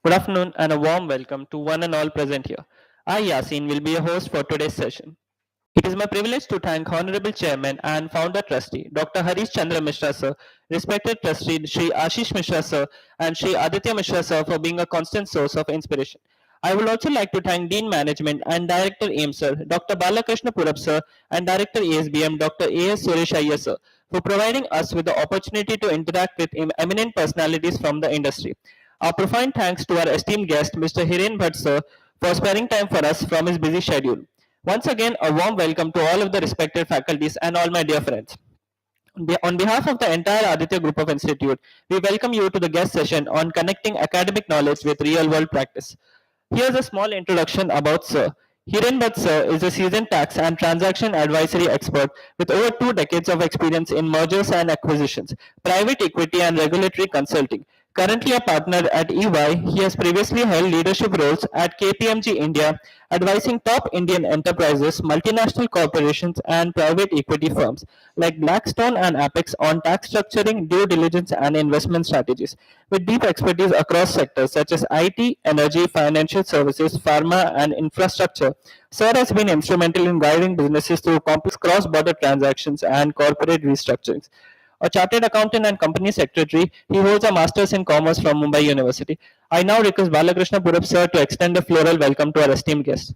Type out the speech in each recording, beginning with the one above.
Good afternoon and a warm welcome to one and all present here. I, Yasin, will be your host for today's session. It is my privilege to thank Honorable Chairman and Founder Trustee Dr. Harish Chandra Mishra Sir, respected Trustee Shri Ashish Mishra Sir, and Shri Aditya Mishra Sir for being a constant source of inspiration. I would also like to thank Dean Management and Director AIM Sir, Dr. Balakrishna Purab Sir, and Director ASBM Dr. A.S. Suresh Iyer Sir for providing us with the opportunity to interact with eminent personalities from the industry. Our profound thanks to our esteemed guest, Mr. Hiren Bhatt Sir, for sparing time for us from his busy schedule. Once again, a warm welcome to all of the respected faculties and all my dear friends. On behalf of the entire Aditya Group of Institute, we welcome you to the guest session on connecting academic knowledge with real-world practice. Here's a small introduction about Sir. Hiren Bhatt Sir is a seasoned tax and transaction advisory expert with over 2 decades of experience in mergers and acquisitions, private equity and regulatory consulting. Currently a partner at EY, he has previously held leadership roles at KPMG India, advising top Indian enterprises, multinational corporations, and private equity firms like Blackstone and Apax on tax structuring, due diligence, and investment strategies. With deep expertise across sectors such as IT, energy, financial services, pharma, and infrastructure, Sir has been instrumental in guiding businesses through complex cross-border transactions and corporate restructurings. A chartered accountant and company secretary, he holds a master's in commerce from Mumbai University. I now request Balakrishna Purab sir to extend a floral welcome to our esteemed guest.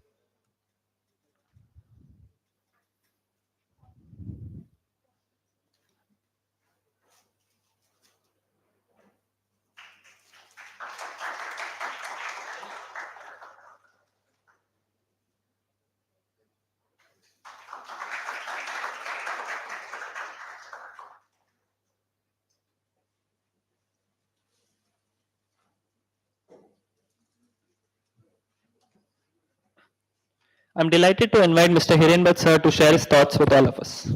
I'm delighted to invite Mr. Hiren Bhatt sir to share his thoughts with all of us.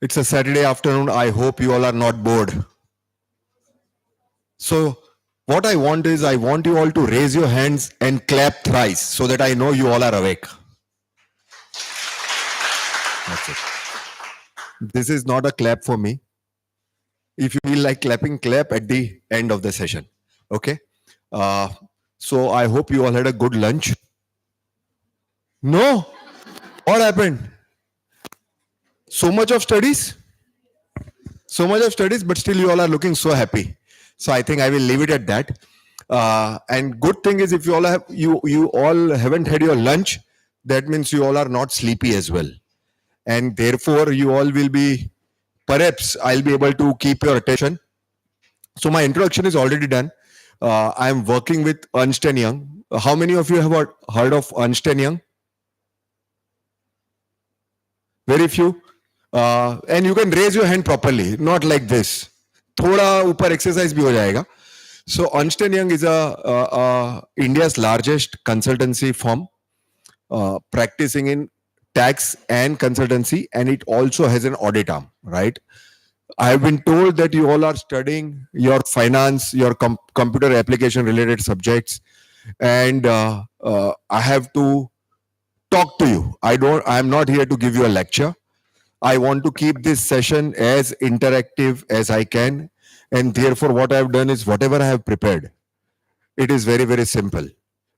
It's a Saturday afternoon. I hope you all are not bored. So, what I want is I want you all to raise your hands and clap thrice so that I know you all are awake. That's it. This is not a clap for me. If you feel like clapping, clap at the end of the session. Okay? So, I hope you all had a good lunch. No? What happened? So much of studies? So much of studies, but still you all are looking so happy. So I think I will leave it at that. And good thing is if you all haven't had your lunch, that means you all are not sleepy as well. And therefore you all will be, perhaps I'll be able to keep your attention. So my introduction is already done. I'm working with Ernst & Young. How many of you have heard of Ernst & Young? Very few. And you can raise your hand properly, not like this. Thoda upar exercise bhi ho jayega. So Ernst & Young is India's largest consultancy firm, practicing in tax and consultancy, and it also has an audit arm, right? I have been told that you all are studying your finance, your computer application related subjects, and I have to talk to you. I am not here to give you a lecture. I want to keep this session as interactive as I can. And therefore, what I have done is whatever I have prepared, it is very, very simple.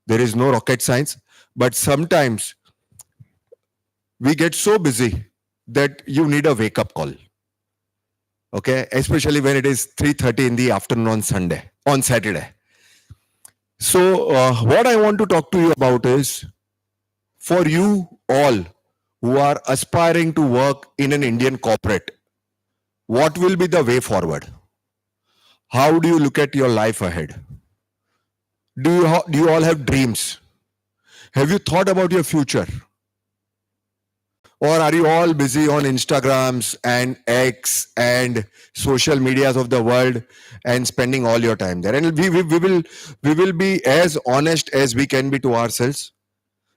There is no rocket science. But sometimes we get so busy that you need a wake-up call. Okay? Especially when it is 3:30 in the afternoon on Saturday. So what I want to talk to you about is, for you all who are aspiring to work in an Indian corporate, what will be the way forward? How do you look at your life ahead? Do you all have dreams? Have you thought about your future? Or are you all busy on Instagrams and X and social medias of the world and spending all your time there? And we will be as honest as we can be to ourselves,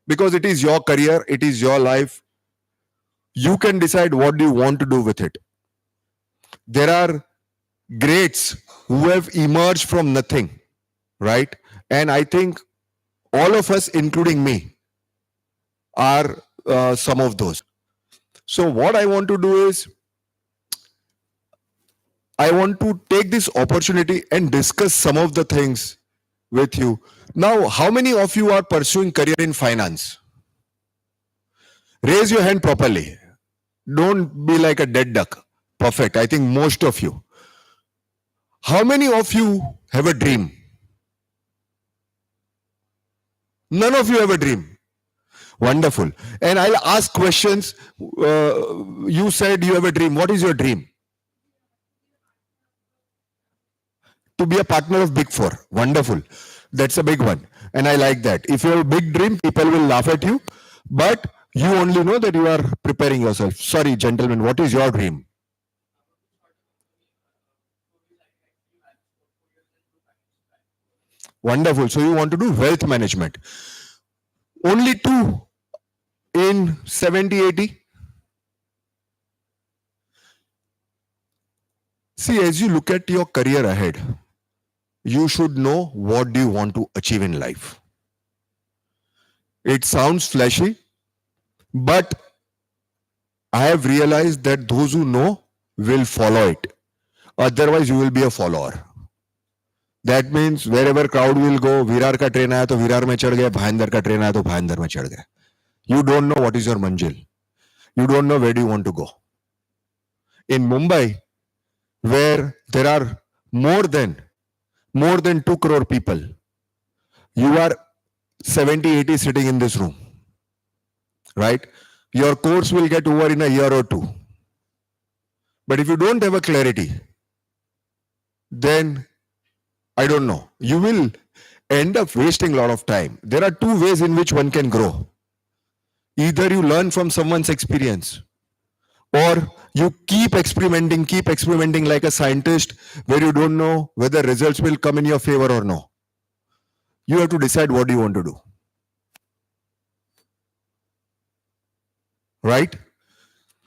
because it is your career, it is your life. You can decide what do you want to do with it. There are greats who have emerged from nothing, right? And I think all of us, including me, are some of those. So what I want to do is, I want to take this opportunity and discuss some of the things with you. Now, how many of you are pursuing career in finance? Raise your hand properly. Don't be like a dead duck. Perfect. I think most of you. How many of you have a dream? None of you have a dream. Wonderful. And I'll ask questions. You said you have a dream. What is your dream? To be a partner of Big Four. Wonderful. That's a big one. And I like that. If you have a big dream, people will laugh at you. But you only know that you are preparing yourself. Sorry, gentlemen, what is your dream? Wonderful. So you want to do wealth management. Only two in 70, 80. See, as you look at your career ahead, you should know what do you want to achieve in life. It sounds flashy, but I have realized that those who know will follow it. Otherwise, you will be a follower. That means wherever crowd will go, Virar ka train aaya to Virar mein chad gaye, Bhayandar ka train aaya to Bhayandar mein chad gaye. You don't know what is your manzil. You don't know where do you want to go. In Mumbai, where there are more than 2 crore people, you are 70, 80 sitting in this room, right? Your course will get over in a year or two. But if you don't have a clarity, then I don't know, you will end up wasting a lot of time. There are two ways in which one can grow. Either you learn from someone's experience, or you keep experimenting like a scientist where you don't know whether results will come in your favor or no. You have to decide what you want to do. Right?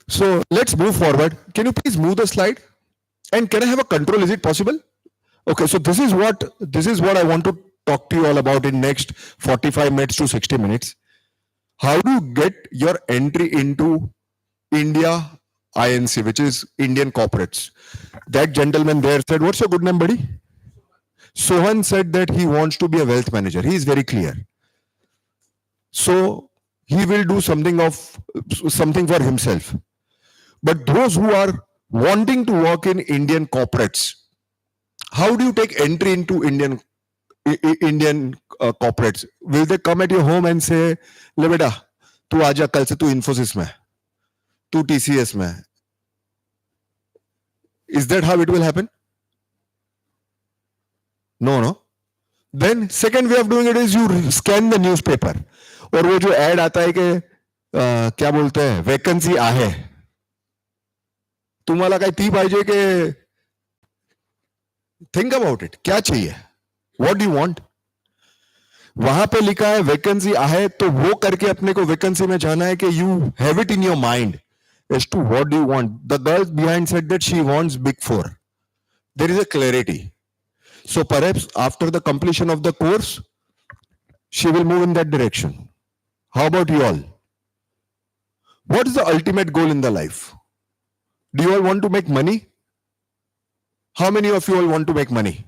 So let's move forward. Can you please move the slide? And can I have a control? Is it possible? Okay, so this is what I want to talk to you all about in next 45 minutes to 60 minutes. How to get your entry into India INC, which is Indian corporates. That gentleman there said, what's your good name, buddy? Sohan said that he wants to be a wealth manager. He is very clear. So he will do something for himself. But those who are wanting to work in Indian corporates, how do you take entry into Indian corporates? Will they come at your home and say, ले बेटा तू आजा कल से तू Infosys में, तू TCS में? Is that how it will happen? No. Then second way of doing it is you scan the newspaper. और वो जो ad आता है कि क्या बोलते हैं, वैकेंसी आहे, तुम्हाला काय ती पाहिजे कि थिंक अबाउट इट, क्या चाहिए, व्हाट डू यू वांट? वहां पे लिखा है वैकेंसी आहे, तो वो करके अपने को वैकेंसी में जाना है कि you have it in your mind as to what do you want. The girl behind said that she wants Big Four. There is a clarity. So perhaps after the completion of the course, she will move in that direction. How about you all? What is the ultimate goal in the life? Do you all want to make money? How many of you all want to make money?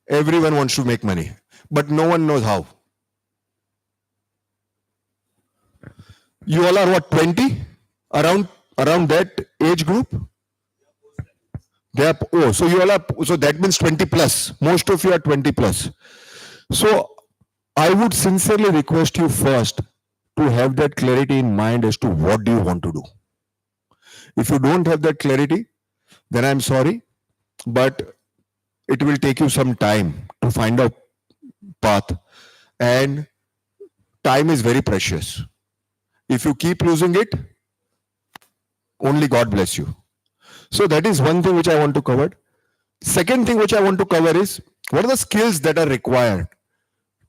Everyone wants to make money, but no one knows how. You all are what, 20? Around that age group? They are, so you all are, so that means 20 plus. Most of you are 20 plus. So I would sincerely request you first to have that clarity in mind as to what do you want to do. If you don't have that clarity, then I'm sorry, but it will take you some time to find a path, and time is very precious. If you keep losing it, only God bless you. So that is one thing which I want to cover. Second thing which I want to cover is, what are the skills that are required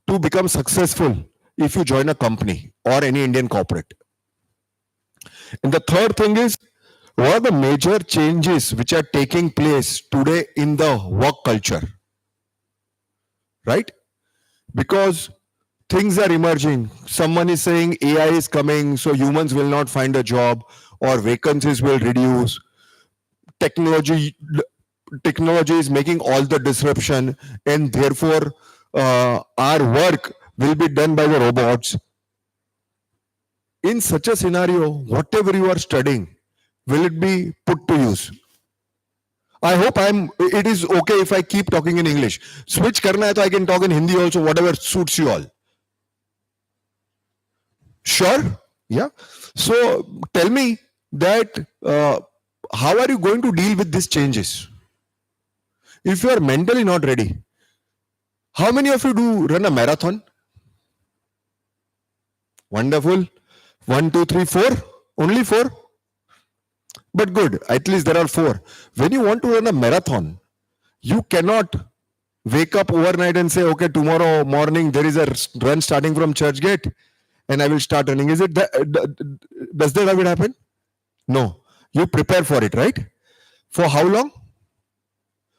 to become successful if you join a company or any Indian corporate? And the third thing is, what are the major changes which are taking place today in the work culture? Right? Because things are emerging. Someone is saying AI is coming, so humans will not find a job or vacancies will reduce. Technology technology is making all the disruption, and therefore our work will be done by the robots. In such a scenario, whatever you are studying, will it be put to use? I hope it is okay if I keep talking in English. Switch karna hai to I can talk in Hindi also, whatever suits you all. Sure? Yeah. So tell me that how are you going to deal with these changes? If you are mentally not ready, how many of you do run a marathon? Wonderful. 1, 2, 3, 4. Only 4. But good. At least there are 4. When you want to run a marathon, you cannot wake up overnight and say, okay, tomorrow morning there is a run starting from Churchgate and I will start running. Is it that? Does that ever happen? No. You prepare for it, right? For how long?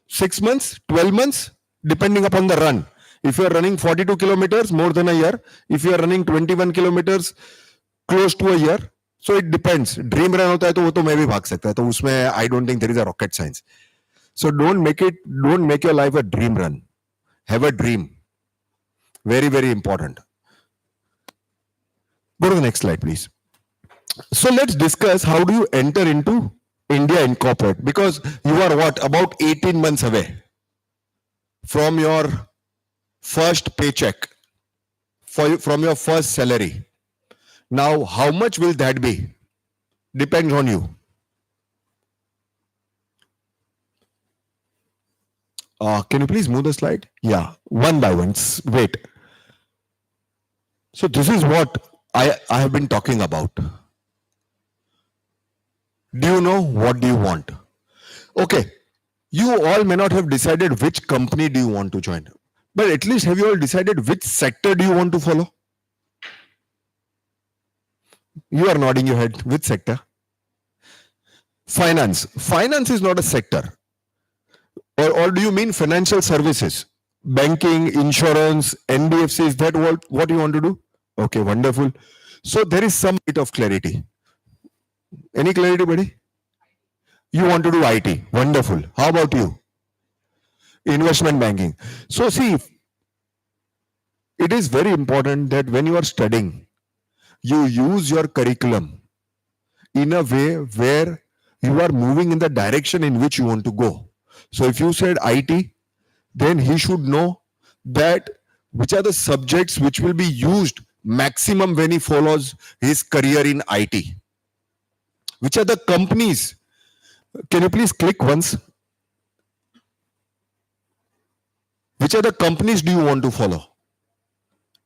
6 months, 12 months, depending upon the run. If you are running 42 kilometers, more than a year. If you are running 21 kilometers, close to a year. So it depends. Dream run होता है तो वो तो मैं भी भाग सकता है. तो उसमें I don't think there is a rocket science. So don't make your life a dream run. Have a dream. Very, very important. Go to the next slide, please. So let's discuss how do you enter into India in corporate, because you are what, about 18 months away from your first paycheck, from your first salary. Now, how much will that be? Depends on you. Can you please move the slide? Yeah, one by one. Wait. So this is what I have been talking about. Do you know what do you want? Okay, you all may not have decided which company do you want to join, but at least have you all decided which sector do you want to follow? You are nodding your head. Which sector? Finance. Finance is not a sector. Or do you mean financial services? Banking, insurance, NBFC, is that what you want to do? Okay, wonderful. So there is some bit of clarity. Any clarity, buddy? You want to do IT. Wonderful. How about you? Investment banking. So see, it is very important that when you are studying, you use your curriculum in a way where you are moving in the direction in which you want to go. So if you said IT, then he should know that which are the subjects which will be used maximum when he follows his career in IT. Which are the companies? Can you please click once? Which are the companies do you want to follow?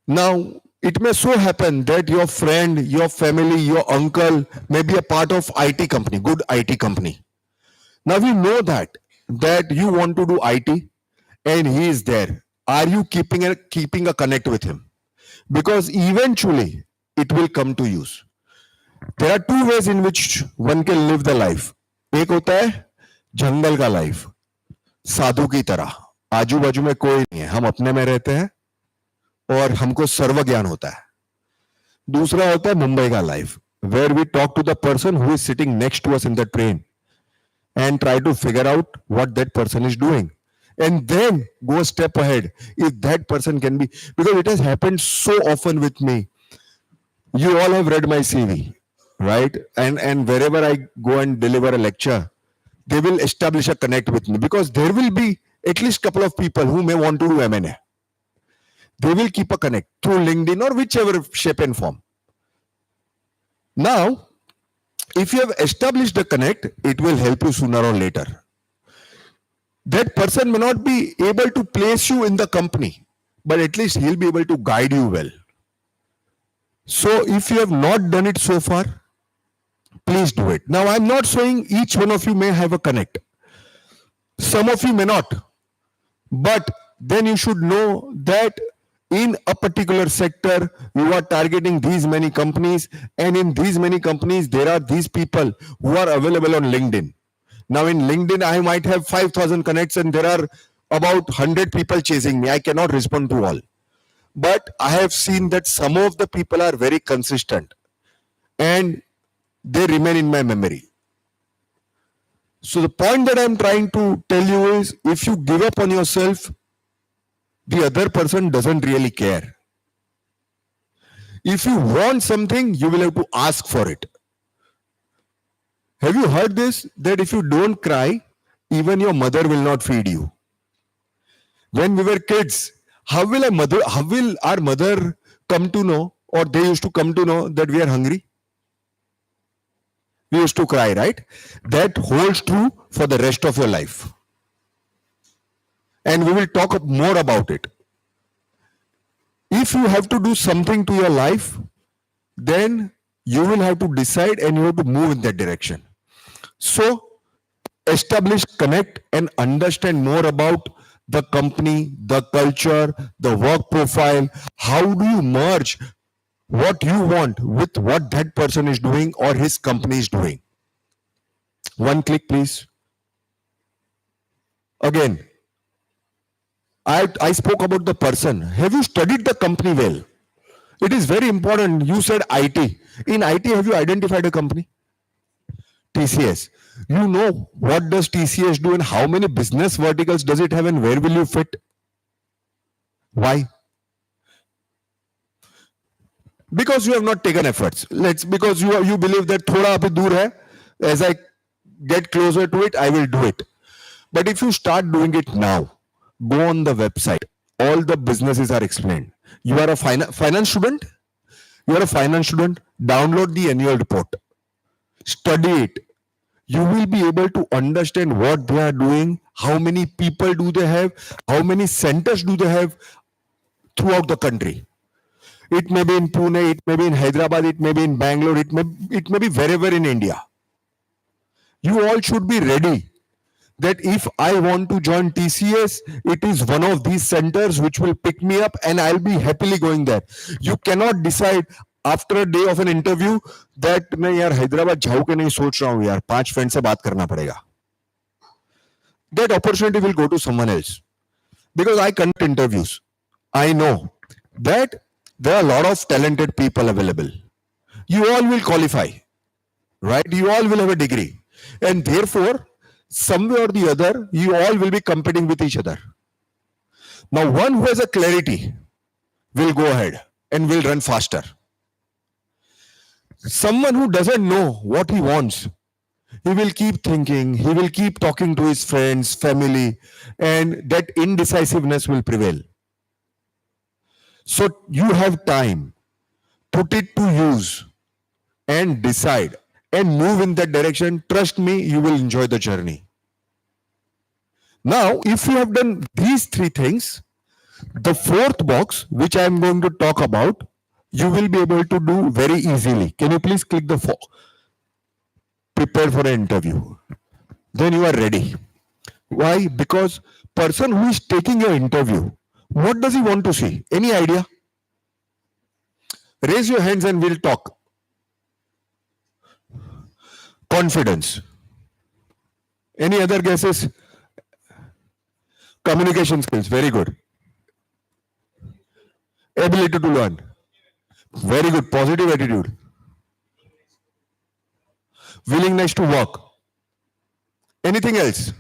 Now, it may so happen that your friend, your family, your uncle may be a part of IT company, good IT company. Now we know that you want to do IT and he is there. Are you keeping a connect with him? Because eventually it will come to use. There are two ways in which one can live the life. एक होता है जंगल का life, साधु की तरह, आजू बाजू में कोई नहीं है, हम अपने में रहते हैं और हमको सर्व ज्ञान होता है. दूसरा होता है मुंबई का life, where we talk to the person who is sitting next to us in the train and try to figure out what that person is doing, and then go a step ahead if that person can be, because it has happened so often with me. You all have read my CV, right? And wherever I go and deliver a lecture, they will establish a connect with me, because there will be at least couple of people who may want to do M&A. They will keep a connect through LinkedIn or whichever shape and form. Now, if you have established a connect, it will help you sooner or later. That person may not be able to place you in the company, but at least he'll be able to guide you well. So if you have not done it so far, please do it. Now, I'm not saying each one of you may have a connect. Some of you may not. But then you should know that in a particular sector, you are targeting these many companies, and in these many companies, there are these people who are available on LinkedIn. Now in LinkedIn, I might have 5,000 connects and there are about 100 people chasing me. I cannot respond to all. but I have seen that some of the people are very consistent and they remain in my memory. So the point that I'm trying to tell you is, if you give up on yourself, the other person doesn't really care. If you want something, you will have to ask for it. Have you heard this? That if you don't cry, even your mother will not feed you. When we were kids, how will our mother come to know, or they used to come to know that we are hungry? We used to cry, right? That holds true for the rest of your life. And we will talk more about it. If you have to do something to your life, then you will have to decide and you have to move in that direction. So, establish, connect, and understand more about the company, the culture, the work profile. How do you merge what you want with what that person is doing or his company is doing? One click, please. Again, I spoke about the person. Have you studied the company well? It is very important. You said IT. In IT, have you identified a company? TCS. You know what does TCS do and how many business verticals does it have and where will you fit? Why? Because you have not taken efforts. Because you believe that thoda abhi dur hai, as I get closer to it, I will do it. But if you start doing it now, go on the website. All the businesses are explained. You are a finance student. You are a finance student. Download the annual report. Study it. You will be able to understand what they are doing, how many people do they have, how many centers do they have throughout the country. It may be in Pune, it may be in Hyderabad, it may be in Bangalore, it may be wherever in India. You all should be ready that if I want to join TCS, it is one of these centers which will pick me up and I'll be happily going there. You cannot decide after a day of an interview that मैं यार हैदराबाद जाऊं के नहीं सोच रहा हूं यार 5 friend से बात करना पड़ेगा. That opportunity will go to someone else. Because I conduct interviews. I know that there are a lot of talented people available. You all will qualify, right? You all will have a degree. And therefore, somewhere or the other, you all will be competing with each other. Now, one who has a clarity will go ahead and will run faster. Someone who doesn't know what he wants, he will keep thinking, he will keep talking to his friends, family, and that indecisiveness will prevail. So you have time, put it to use and decide and move in that direction. Trust me, you will enjoy the journey. Now, if you have done these three things, the fourth box, which I am going to talk about, you will be able to do very easily. Can you please click the prepare for an interview? Then you are ready. Why? Because person who is taking your interview, what does he want to see? Any idea? Raise your hands and we'll talk. Confidence. Any other guesses? Communication skills. Very good. Ability to learn. Very good. Positive attitude. Willingness to work. Anything else?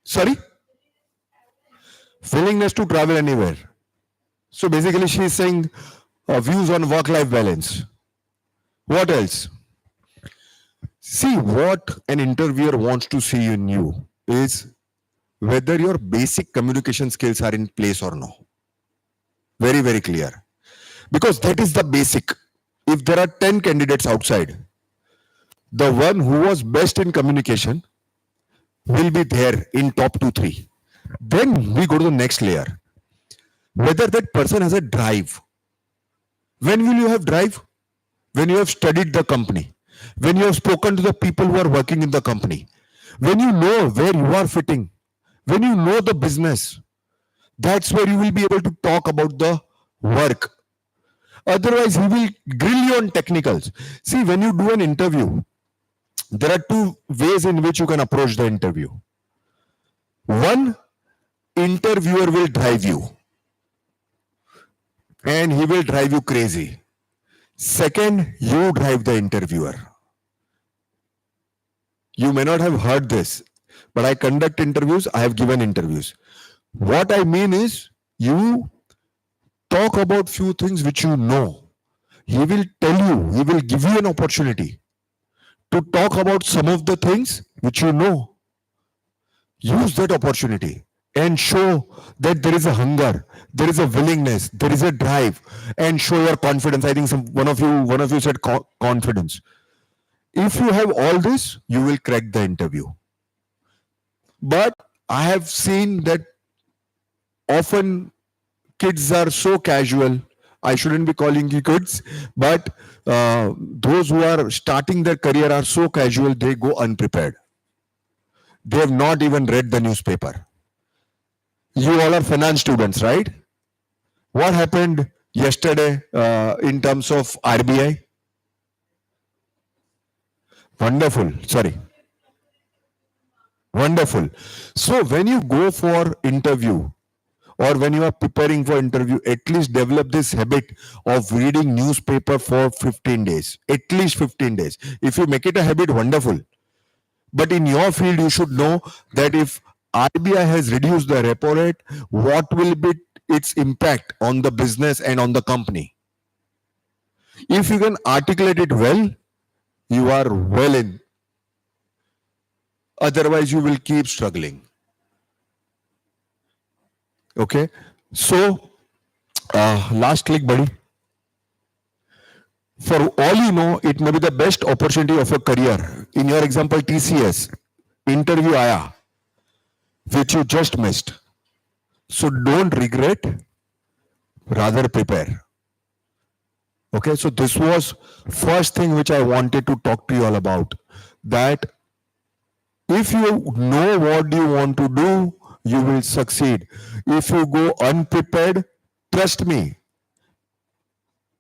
Sorry? Willingness to travel anywhere. So basically she is saying views on work-life balance. What else? See, what an interviewer wants to see in you is whether your basic communication skills are in place or no. Very, very clear. Because that is the basic. If there are 10 candidates outside, the one who was best in communication will be there in top 2-3. Then we go to the next layer. Whether that person has a drive. When will you have drive? When you have studied the company. When you have spoken to the people who are working in the company. When you know where you are fitting. When you know the business. That's where you will be able to talk about the work. Otherwise, he will grill you on technicals. See, when you do an interview, there are two ways in which you can approach the interview. One, interviewer will drive you, and he will drive you crazy. Second, you drive the interviewer. You may not have heard this, but I conduct interviews, I have given interviews. What I mean is, you talk about few things which you know. He will tell you, he will give you an opportunity to talk about some of the things which you know. Use that opportunity and show that there is a hunger, there is a willingness, there is a drive, and show your confidence. I think one of you said confidence. If you have all this, you will crack the interview. But I have seen that often kids are so casual. I shouldn't be calling you kids, but those who are starting their career are so casual, they go unprepared. They have not even read the newspaper. You all are finance students, right? What happened yesterday in terms of RBI? Wonderful. Sorry. Wonderful. So when you go for interview or when you are preparing for interview, at least develop this habit of reading newspaper for 15 days. At least 15 days. If you make it a habit, wonderful. But in your field, you should know that if RBI has reduced the repo rate, what will be its impact on the business and on the company? If you can articulate it well, you are well in. Otherwise, you will keep struggling. Okay. So, last click, buddy. For all you know, it may be the best opportunity of a career. In your example, TCS, interview aaya, which you just missed. So don't regret, rather prepare. Okay, so this was first thing which I wanted to talk to you all about. That if you know what you want to do, you will succeed. If you go unprepared, trust me,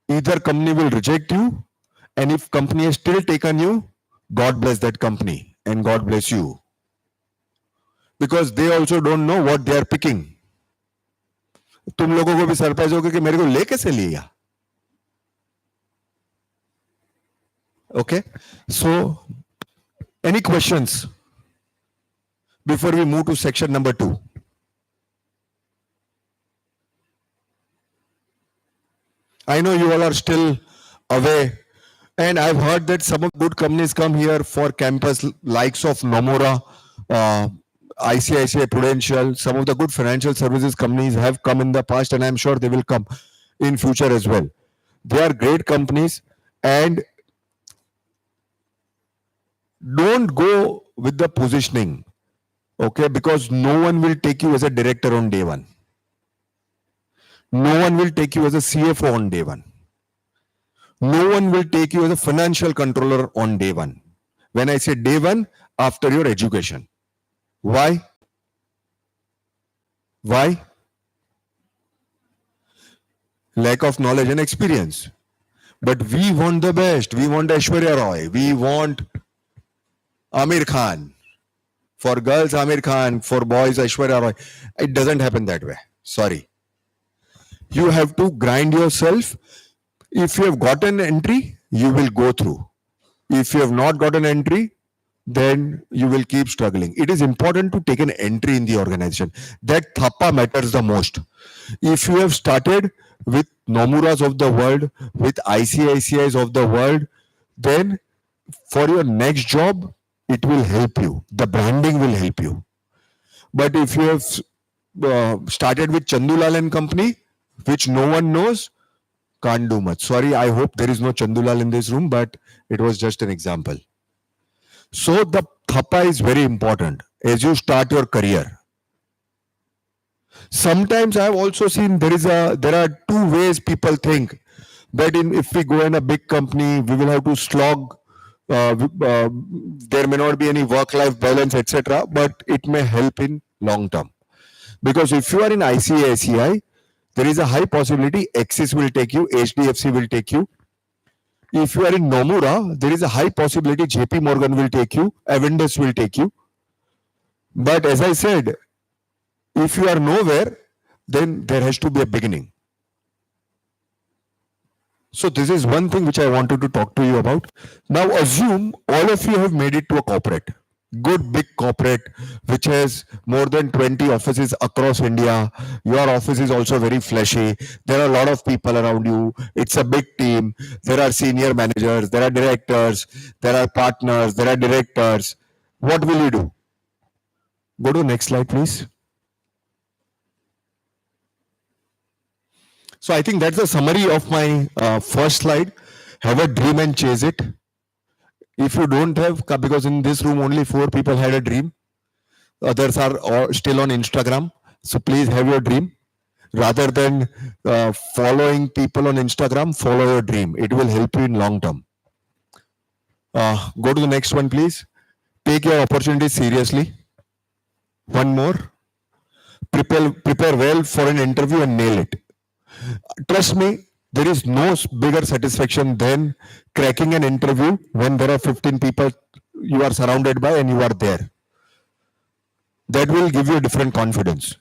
either company will reject you, and if company has still taken you, God bless that company and God bless you. Because they also don't know what they are picking. तुम लोगों को भी surprise होगा कि मेरे को ले कैसे लिया. Okay, so any questions before we move to section number 2? I know you all are still away, and I've heard that some of good companies come here for campus, likes of Nomura, ICICI Prudential. Some of the good financial services companies have come in the past, and I'm sure they will come in future as well. They are great companies, and don't go with the positioning, okay? Because no one will take you as a director on day one. No one will take you as a CFO on day one. No one will take you as a financial controller on day one. When I say day one, after your education. Why? Why? Lack of knowledge and experience. But we want the best. We want Aishwarya Roy. We want Amir Khan. For girls, Amir Khan. For boys, Aishwarya Roy. It doesn't happen that way. Sorry. You have to grind yourself. If you have got an entry, you will go through. If you have not got an entry, then you will keep struggling. It is important to take an entry in the organization. That thappa matters the most. If you have started with Nomuras of the world, with ICICIs of the world, then for your next job, it will help you. The branding will help you. But if you have started with Chandulal and Company, which no one knows, can't do much. Sorry, I hope there is no Chandulal in this room, but it was just an example. So the thappa is very important as you start your career. Sometimes I have also seen there are two ways people think that if we go in a big company, we will have to slog. There may not be any work-life balance, etc. But it may help in long term. Because if you are in ICICI, there is a high possibility Axis will take you, HDFC will take you. If you are in Nomura, there is a high possibility JP Morgan will take you, Avendus will take you. But as I said, If you are nowhere, then there has to be a beginning. So this is one thing which I wanted to talk to you about. Now assume all of you have made it to a corporate, good big corporate, which has more than 20 offices across India. Your office is also very fleshy. There are a lot of people around you. It's a big team. There are senior managers, there are directors, there are partners, there are directors. What will you do? Go to the next slide, please. So I think that's the summary of my first slide. Have a dream and chase it. If you don't have, because in this room only 4 people had a dream, others are still on Instagram. So please have your dream. Rather than following people on Instagram, follow your dream. It will help you in long term. Go to the next one, please. Take your opportunities seriously. One more. Prepare well for an interview and nail it. Trust me, there is no bigger satisfaction than cracking an interview when there are 15 people you are surrounded by and you are there. That will give you a different confidence.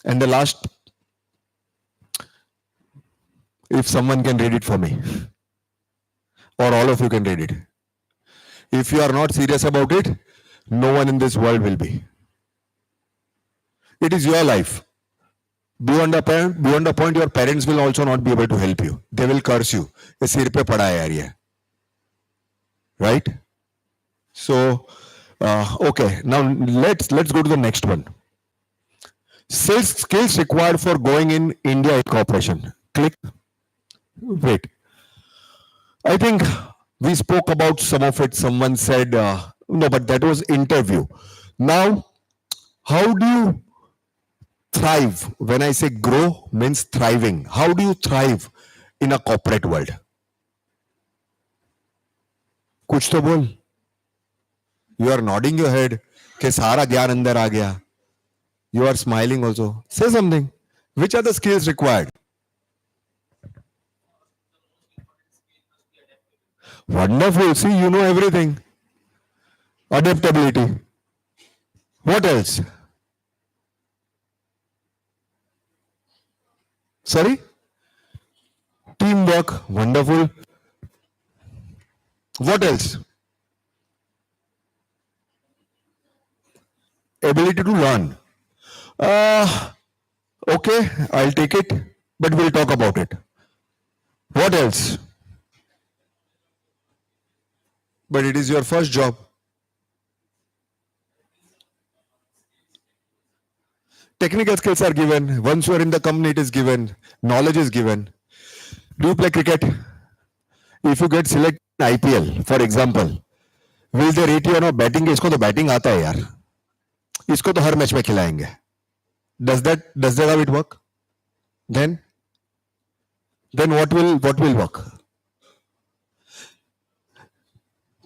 And the last, if someone can read it for me, or all of you can read it. If you are not serious about it, no one in this world will be. It is your life. Beyond a point, your parents will also not be able to help you. They will curse you. ये सिर पे पड़ा है यार ये. Right? So, okay. Now let's go to the next one. Skills required for going in India Incorporation. Click. Wait. I think we spoke about some of it. Someone said, no, but that was interview. Now, how do you thrive? When I say grow, means thriving. How do you thrive in a corporate world? कुछ तो बोल. You are nodding your head कि सारा ज्ञान अंदर आ गया. You are smiling also. Say something. Which are the skills required? Wonderful. See, you know everything. Adaptability. What else? Sorry? Teamwork. Wonderful. What else? Ability to learn. Okay, I'll take it, but we'll talk about it. What else? But it is your first job. Technical skills are given. Once you are in the company, it is given. Knowledge is given. Do you play cricket? If you get selected in IPL, for example, will they rate you on a batting? इसको तो batting आता है यार. इसको तो हर match में खिलाएंगे. Does that how it work? Then what will work?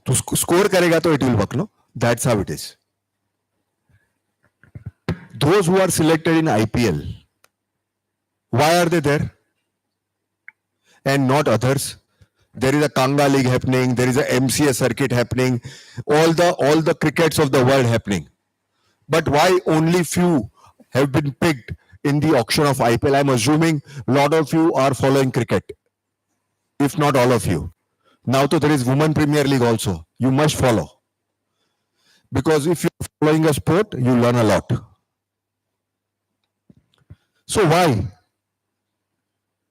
तो score करेगा तो it will work, no? That's how it is. Those who are selected in IPL, why are they there? And not others? There is a Kanga League happening. There is a MCA circuit happening. All the crickets of the world happening. But why only few have been picked in the auction of IPL? I'm assuming a lot of you are following cricket, if not all of you. Now there is Women Premier League also. You must follow. Because if you're following a sport, you learn a lot. So why?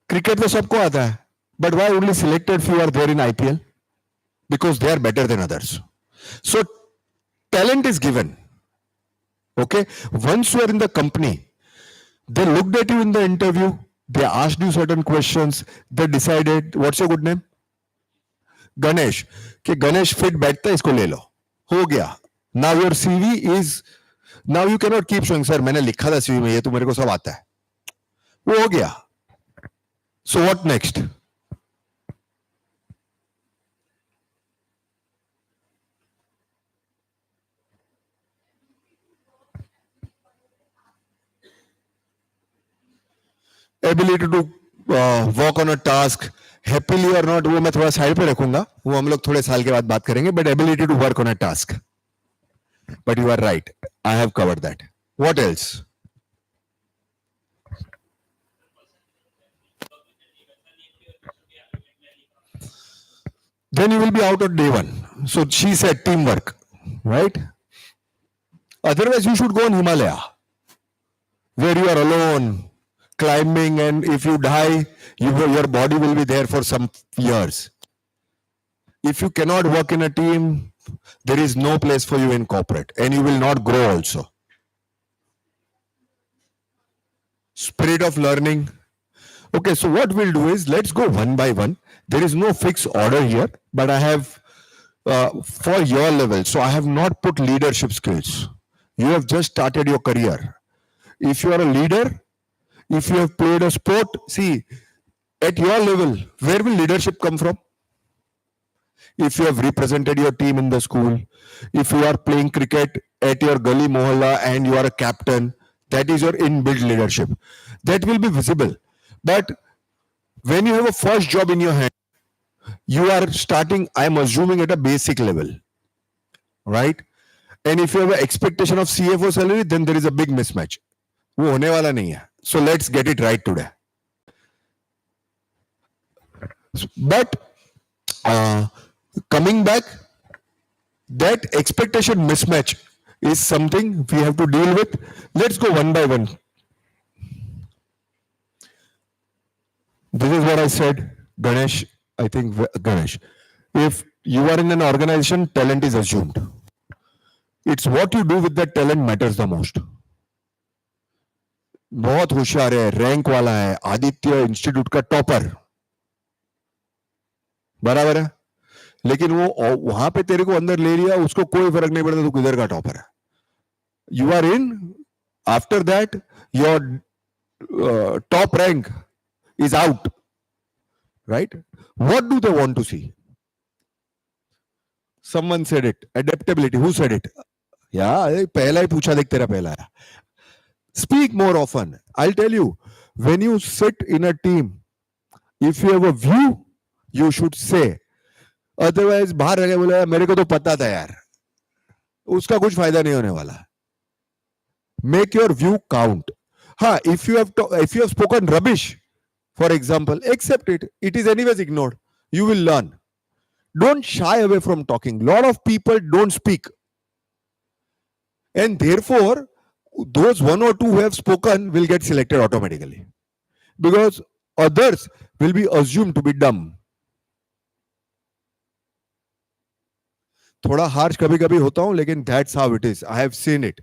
Cricket तो सबको आता है. But why only selected few are there in IPL? Because they are better than others. So talent is given. Okay? Once you are in the company, they looked at you in the interview, they asked you certain questions, they decided, what's your good name? Ganesh. कि Ganesh fit बैठता है, इसको ले लो. हो गया. Now your CV is, now you cannot keep showing, sir, मैंने लिखा था CV में, ये तो मेरे को सब आता है. वो हो गया. So what next? Ability to work on a task, happily or not, वो मैं थोड़ा साइड पे रखूंगा. वो हम लोग थोड़े साल के बाद बात करेंगे. But ability to work on a task. But you are right. I have covered that. What else? Then you will be out on day one. So she said teamwork, right? Otherwise, you should go on Himalaya, where you are alone, climbing, and if you die, your body will be there for some years. If you cannot work in a team, there is no place for you in corporate, and you will not grow also. Spirit of learning. Okay, so what we'll do is let's go one by one. There is no fixed order here, but I have for your level. So I have not put leadership skills. You have just started your career. If you are a leader, if you have played a sport, see, at your level, where will leadership come from? If you have represented your team in the school, if you are playing cricket at your gully mohalla and you are a captain, that is your inbuilt leadership. That will be visible. But when you have a first job in your hand, you are starting, I am assuming, at a basic level, right? And if you have an expectation of CFO salary, then there is a big mismatch. वो होने वाला नहीं है. So let's get it right today. But coming back, that expectation mismatch is something we have to deal with. Let's go one by one. This is what I said, Ganesh. I think Ganesh. If you are in an organization, talent is assumed. It's what you do with that talent matters the most. बहुत होशियार है, rank वाला है, Aditya institute का topper, बराबर है, लेकिन वो वहां पे तेरे को अंदर ले लिया, उसको कोई फर्क नहीं पड़ता तू किधर का टॉपर है. You are in, after that your top rank is out, right? What do they want to see? Someone said it, adaptability. Who said it? Yeah, पहला ही पूछा, देख तेरा पहला है. Speak more often. I'll tell you, when you sit in a team, if you have a view, you should say. Otherwise, बाहर रह के बोला मेरे को तो पता था यार, उसका कुछ फायदा नहीं होने वाला. Make your view count. हाँ, if you have spoken rubbish, for example, accept it. It is anyways ignored. You will learn. Don't shy away from talking. Lot of people don't speak. And therefore, those one or two who have spoken will get selected automatically. Because others will be assumed to be dumb. थोड़ा harsh कभी कभी होता हूं, लेकिन that's how it is. I have seen it.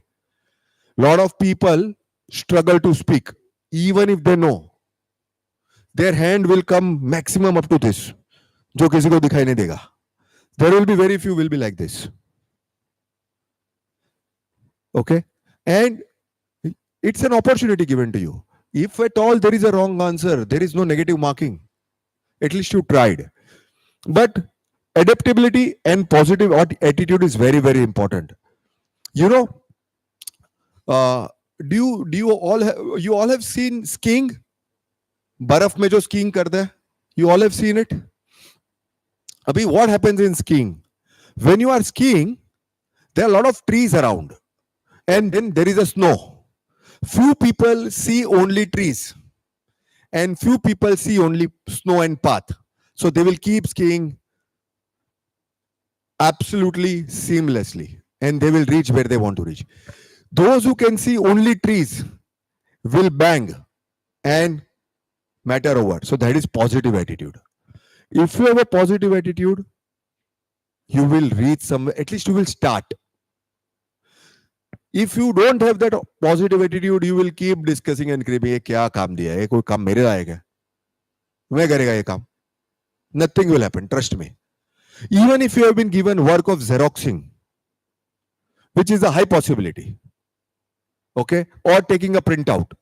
Lot of people struggle to speak, even if they know. Their hand will come maximum up to this, जो किसी को दिखाई नहीं देगा. There will be very few will be like this. Okay? And it's an opportunity given to you. If at all there is a wrong answer, there is no negative marking. At least you tried. But adaptability and positive attitude is very, very important. You know, do you all have seen skiing? बर्फ में जो skiing करते हैं, you all have seen it. अभी what happens in skiing? When you are skiing, there are a lot of trees around, and then there is a snow. Few people see only trees, and few people see only snow and path. So they will keep skiing absolutely seamlessly, and they will reach where they want to reach. Those who can see only trees will bang and matter over. So that is positive attitude. If you have a positive attitude, you will reach somewhere. At least you will start. If you don't have that positive attitude, you will keep discussing and creeping. ये क्या काम दिया है? कोई काम मेरे लायक है? मैं करेगा ये काम? Nothing will happen. Trust me. Even if you have been given work of Xeroxing, which is a high possibility, okay, or taking a printout.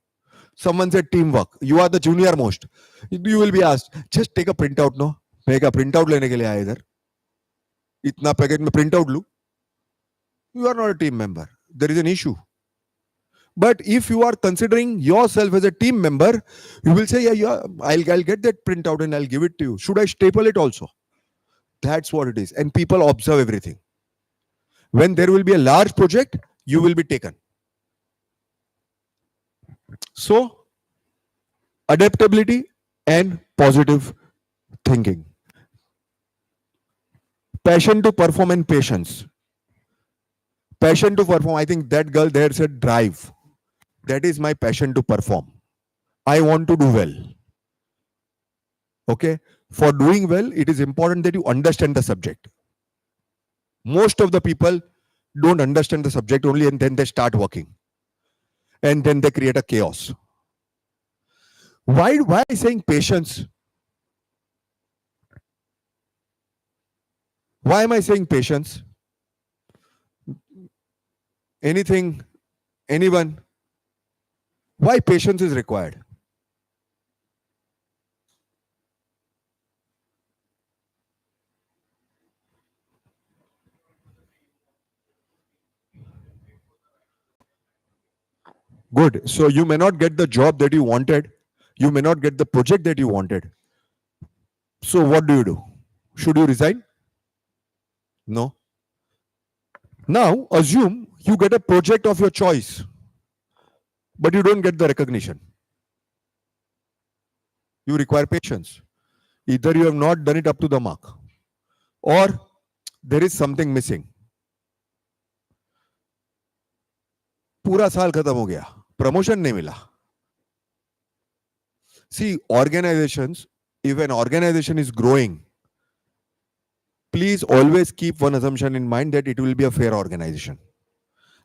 Someone said teamwork. You are the junior most. You will be asked, just take a printout, no? मैं क्या printout लेने के लिए आया इधर? इतना packet में printout लूं? You are not a team member. There is an issue. But if you are considering yourself as a team member, you will say, yeah, I'll get that printout and I'll give it to you. Should I staple it also? That's what it is. And people observe everything. When there will be a large project, you will be taken. So, adaptability and positive thinking. Passion to perform and patience. Passion to perform. I think that girl there said drive. That is my passion to perform. I want to do well. Okay. For doing well, it is important that you understand the subject. Most of the people don't understand the subject only and then they start working. And then they create a chaos. Why saying patience? Why am I saying patience? Anything, anyone? Why patience is required? Good. So you may not get the job that you wanted. You may not get the project that you wanted. So what do? Should you resign? No. Now assume you get a project of your choice, but you don't get the recognition. You require patience. Either you have not done it up to the mark, or there is something missing. पूरा साल खत्म हो गया, promotion नहीं मिला. See, organizations, if an organization is growing, please always keep one assumption in mind that it will be a fair organization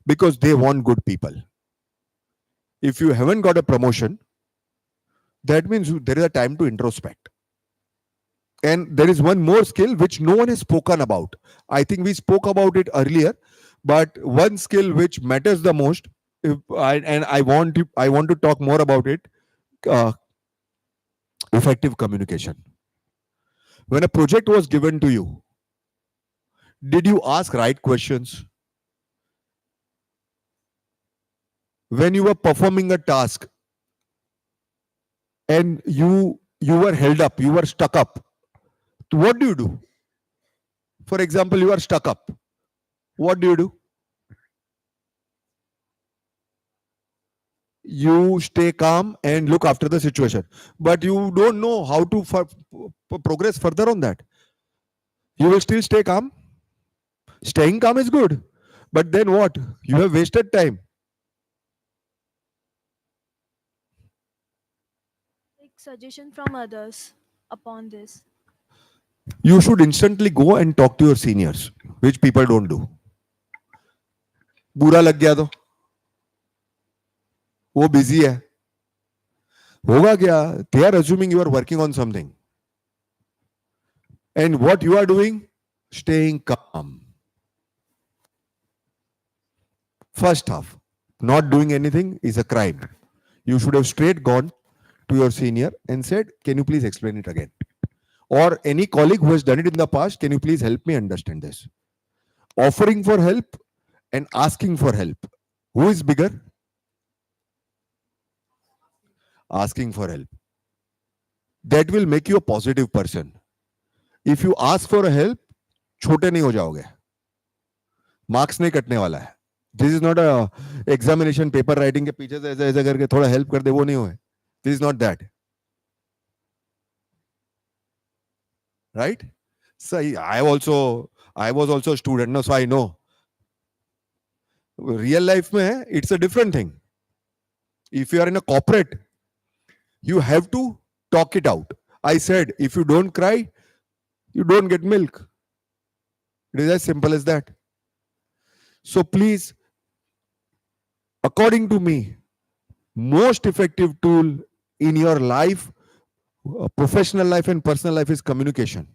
because they want good people. If you haven't got a promotion, that means there is a time to introspect. And there is one more skill which no one has spoken about. I think we spoke about it earlier, but one skill which matters the most, I want to talk more about it. Uh, Effective communication. When a project was given to you, did you ask right questions? When you were performing a task and you were held up, you were stuck up, what do? For example, you are stuck up. What do? You stay calm and look after the situation, but you don't know how to progress further on that. You will still stay calm. Staying calm is good, but then what? You have wasted time. Take suggestion from others upon this. You should instantly go and talk to your seniors, which people don't do. बुरा लग गया तो वो busy है, होगा क्या? They are assuming you are working on something, and what you are doing? Staying calm. First half, not doing anything is a crime. You should have straight gone to your senior and said, can you please explain it again? Or any colleague who has done it in the past, can you please help me understand this? Offering for help and asking for help. Who is bigger? Asking for help. That will make you a positive person. If you ask for a help, छोटे नहीं हो जाओगे. Marks नहीं कटने वाला है. This is not a examination paper writing के पीछे से ऐसा करके थोड़ा help कर दे, वो नहीं हुए. This is not that. Right? So I was also a student, no, so I know. Real life mein, it's a different thing. If you are in a corporate, you have to talk it out. I said, if you don't cry, you don't get milk. It is as simple as that. So please, according to me, most effective tool in your life, professional life and personal life, is communication.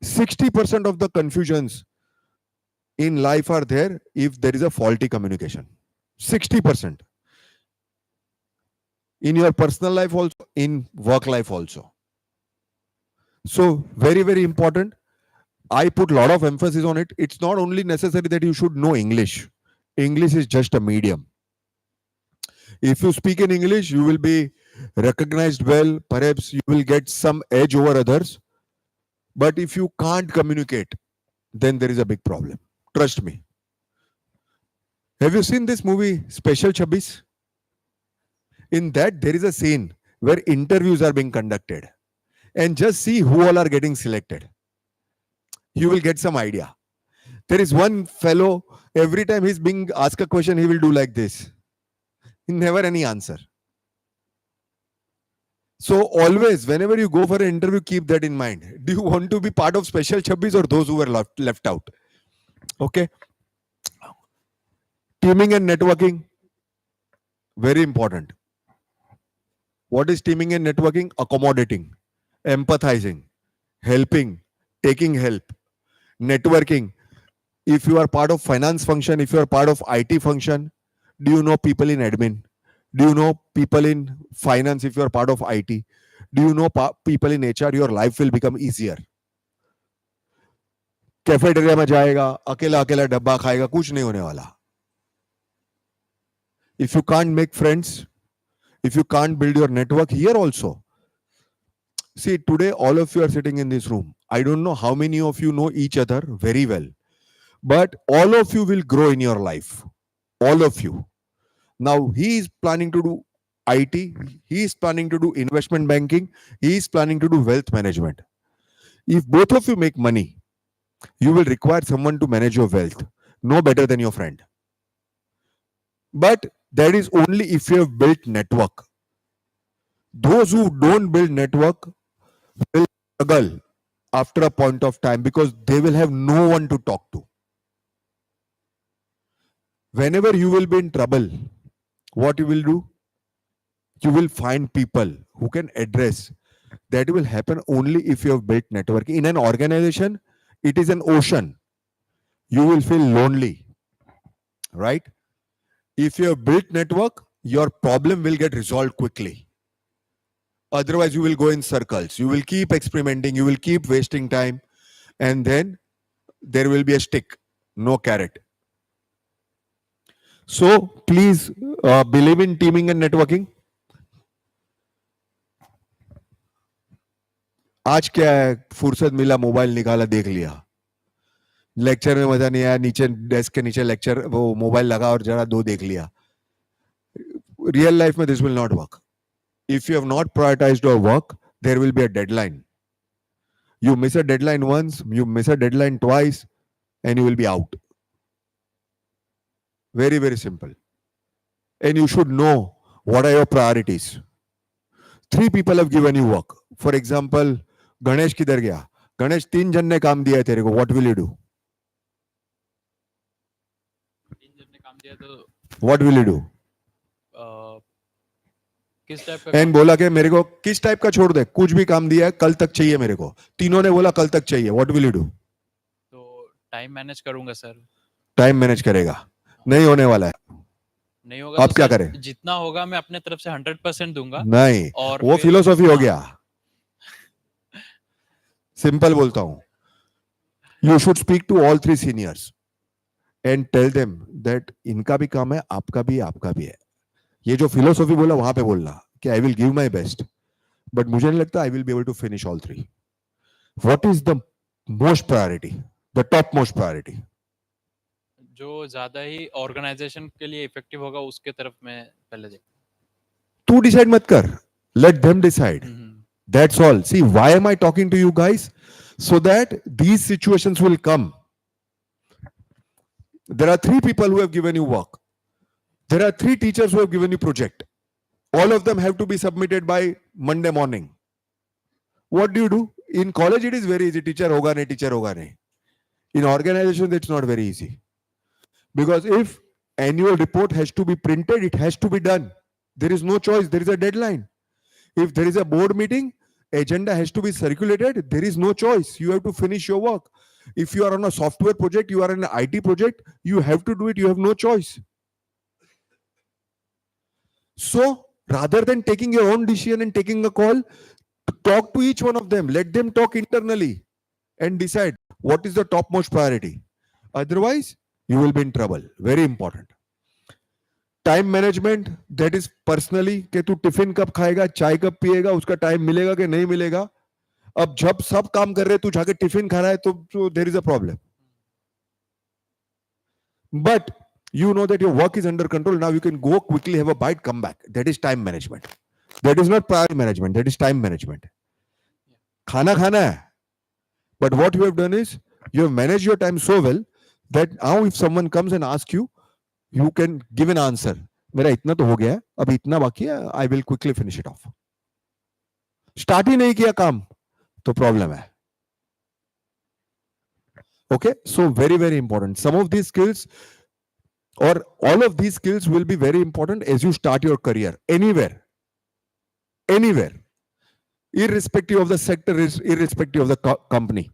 60% of the confusions in life are there if there is a faulty communication. 60%. In your personal life also, in work life also. So very, very important. I put a lot of emphasis on it. It's not only necessary that you should know English. English is just a medium. If you speak in English, you will be recognized well. Perhaps you will get some edge over others. But if you can't communicate, then there is a big problem. Trust me. Have you seen this movie, Special 26? In that, there is a scene where interviews are being conducted, and just see who all are getting selected. You will get some idea. There is one fellow, every time he's being asked a question, he will do like this. Never any answer. So always, whenever you go for an interview, keep that in mind. Do you want to be part of special chubbies or those who were left out? Okay. Teaming and networking, very important. What is teaming and networking? Accommodating, empathizing, helping, taking help, networking. If you are part of finance function, if you are part of IT function, do you know people in admin? Do you know people in finance if you are part of IT? Do you know people in HR? Your life will become easier. Cafeteria में जाएगा, अकेला अकेला डब्बा खाएगा, कुछ नहीं होने वाला. If you can't make friends, if you can't build your network here also. See, today all of you are sitting in this room. I don't know how many of you know each other very well, but all of you will grow in your life. All of you. Now he is planning to do IT, he is planning to do investment banking, he is planning to do wealth management. If both of you make money, you will require someone to manage your wealth, no better than your friend. But that is only if you have built network. Those who don't build network will struggle after a point of time because they will have no one to talk to. Whenever you will be in trouble, what you will do? You will find people who can address. That will happen only if you have built network. In an organization, it is an ocean. You will feel lonely, right? If you have built network, your problem will get resolved quickly. Otherwise, you will go in circles. You will keep experimenting. You will keep wasting time. And then there will be a stick, no carrot. So please believe in teaming and networking. आज क्या है, फुर्सत मिला, mobile निकाला, देख लिया. Lecture में मजा नहीं आया, नीचे डेस्क के नीचे लेक्चर वो मोबाइल लगा और जरा दो देख लिया. रियल लाइफ में this will not work. If you have not prioritized your work, there will be a deadline. You miss a deadline once, you miss a deadline twice, and you will be out. Very, very simple. And you should know what are your priorities. 3 people have given you work. For example, Ganesh किधर गया? Ganesh 3 जन ने काम दिया है तेरे को. What will you do? 3 जन ने काम दिया तो What will you do? किस टाइप का एंड बोला कि मेरे को किस टाइप का छोड़ दे, कुछ भी काम दिया है, कल तक चाहिए मेरे को. तीनों ने बोला कल तक चाहिए. What will you do? तो टाइम मैनेज करूंगा सर. टाइम मैनेज करेगा. नहीं होने वाला है. नहीं होगा आप तो क्या सर, करें? जितना होगा मैं अपने तरफ से 100% दूंगा. नहीं, और वो फिर फिलोसॉफी हो गया. सिंपल बोलता हूं. You should speak to all 3 seniors and tell them that इनका भी काम है, आपका भी है. ये जो फिलोसॉफी बोला वहां पे बोलना कि I will give my best, but मुझे नहीं लगता I will be able to finish all 3. What is the most priority, the top most priority? जो ज्यादा ही ऑर्गेनाइजेशन के लिए इफेक्टिव होगा उसके तरफ मैं पहले देख. तू डिसाइड मत कर, let them decide. That's all. See, why am I talking to you guys? So that these situations will come. There are 3 people who have given you work. There are 3 teachers who have given you project. All of them have to be submitted by Monday morning. What do? In college, it is very easy. Teacher hoga nahi, teacher hoga nahi. In organization, it's not very easy. Because if annual report has to be printed, it has to be done. There is no choice. There is a deadline. If there is a board meeting, agenda has to be circulated. There is no choice. You have to finish your work. If you are on a software project, you are in an IT project, you have to do it. You have no choice. So rather than taking your own decision and taking a call, talk to each one of them. Let them talk internally and decide what is the topmost priority. Otherwise, you will be in trouble. Very important. Time management, that is personally कि तू tiffin कब खाएगा, चाय कब पिएगा, उसका time मिलेगा कि नहीं मिलेगा. अब जब सब काम कर रहे तू जाके टिफिन खा रहा है तो there is a problem. But You know that your work is under control. Now you can go quickly, have a bite, come back. That is time management. That is not priority management. That is time management. Khana khana hai. But what you have done is you have managed your time so well that now if someone comes and asks you, you can give an answer. मेरा इतना तो हो गया है, अब इतना बाकी है, I will quickly finish it off. Start ही नहीं किया काम तो problem है. Okay, so very, very important. Some of these skills or all of these skills will be very important as you start your career anywhere, irrespective of the sector, irrespective of the company.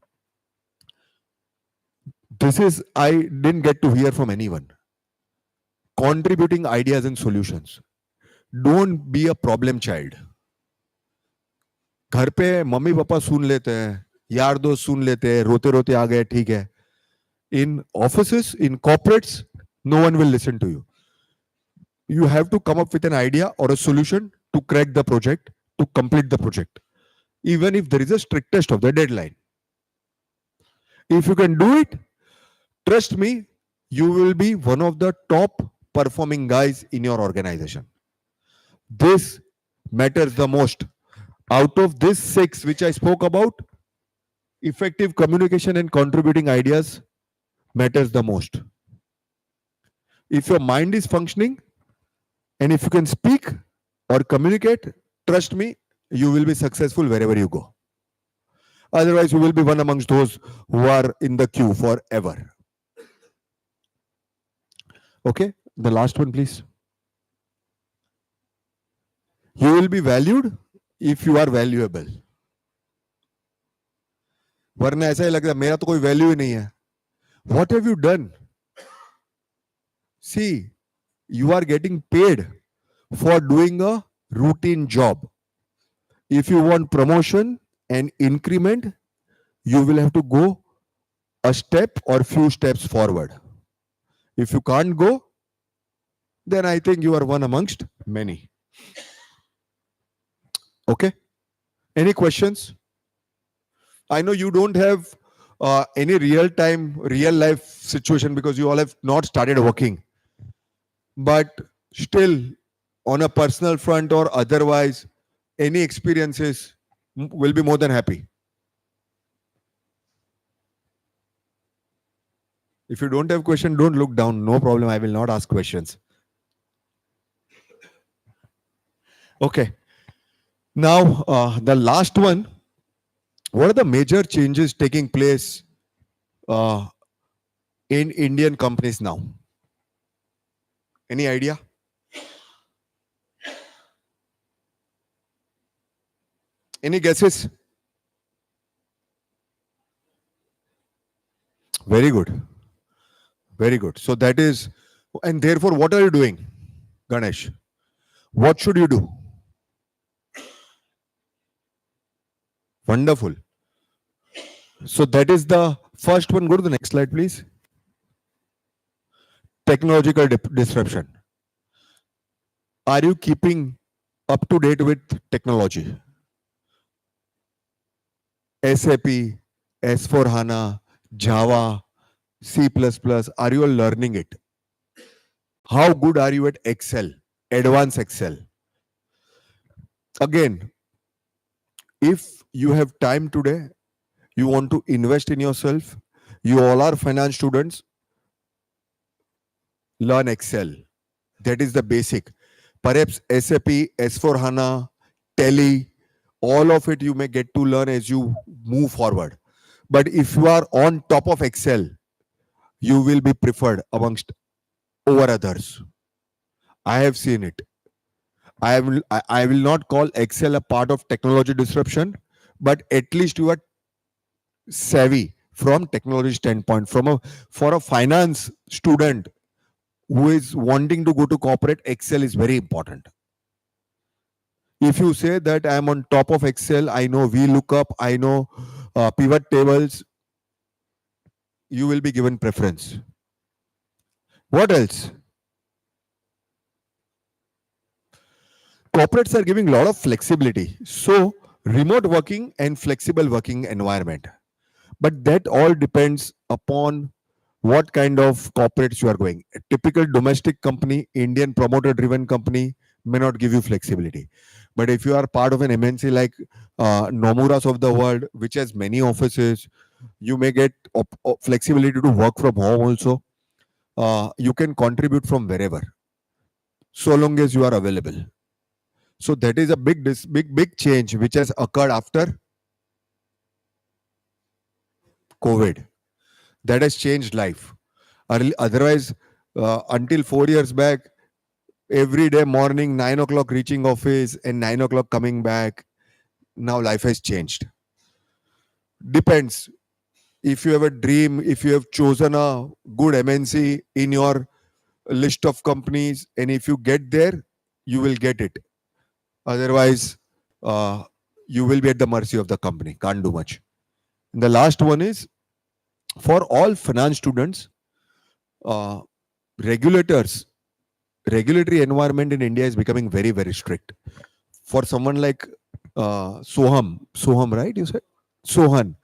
This is, I didn't get to hear from anyone. Contributing ideas and solutions. Don't be a problem child. घर पे mummy papa सुन लेते हैं, यार दोस्त सुन लेते हैं, रोते रोते आ गए, ठीक है. In offices, in corporates, no one will listen to you. You have to come up with an idea or a solution to crack the project, to complete the project, even if there is a strict test of the deadline. If you can do it, trust me, you will be one of the top performing guys in your organization. This matters the most. Out of this 6 which I spoke about, effective communication and contributing ideas matters the most. If your mind is functioning and if you can speak or communicate, trust me, you will be successful wherever you go. Otherwise, you will be one amongst those who are in the queue forever. Okay, the last one, please. You will be valued if you are valuable. वरना ऐसा ही लगता है मेरा तो कोई value ही नहीं है. What have you done? See, you are getting paid for doing a routine job. If you want promotion and increment, you will have to go a step or few steps forward. If you can't go, then I think you are one amongst many. Okay? Any questions? I know you don't have any real life situation because you all have not started working. But still, on a personal front or otherwise, any experiences will be more than happy. If you don't have question, don't look down. No problem. I will not ask questions. Okay. Now, the last one. What are the major changes taking place in Indian companies now? Any idea? Any guesses? Very good. Very good. So that is, and therefore, what are you doing, Ganesh? What should you do? Wonderful. So that is the first one. Go to the next slide, please. Technological disruption. Are you keeping up to date with technology? SAP, S4HANA, Java, C++, are you all learning it? How good are you at Excel, advanced Excel? Again, if you have time today, you want to invest in yourself, you all are finance students, learn Excel. That is the basic. Perhaps SAP, S4HANA, Tele, all of it you may get to learn as you move forward. But if you are on top of Excel, you will be preferred amongst over others. I have seen it. I will not call Excel a part of technology disruption, but at least you are savvy from technology standpoint. For a finance student who is wanting to go to corporate, Excel is very important. If you say that I am on top of Excel, I know VLOOKUP, I know pivot tables, you will be given preference. What else? Corporates are giving a lot of flexibility. So remote working and flexible working environment. But that all depends upon what kind of corporates you are going. A typical domestic company, Indian promoter driven company may not give you flexibility. But if you are part of an MNC like Nomura's of the world, which has many offices, you may get flexibility to work from home also. You can contribute from wherever, so long as you are available. So that is a big change which has occurred after COVID. That has changed life. Otherwise, until 4 years back, every day morning 9 o'clock reaching office and 9 o'clock coming back. Now life has changed. Depends. If you have a dream, if you have chosen a good MNC in your list of companies, and if you get there, you will get it. Otherwise, uh, you will be at the mercy of the company. Can't do much. And the last one is for all finance students, uh, regulators, regulatory environment in India is becoming very strict. For someone like Soham, right? You said Sohan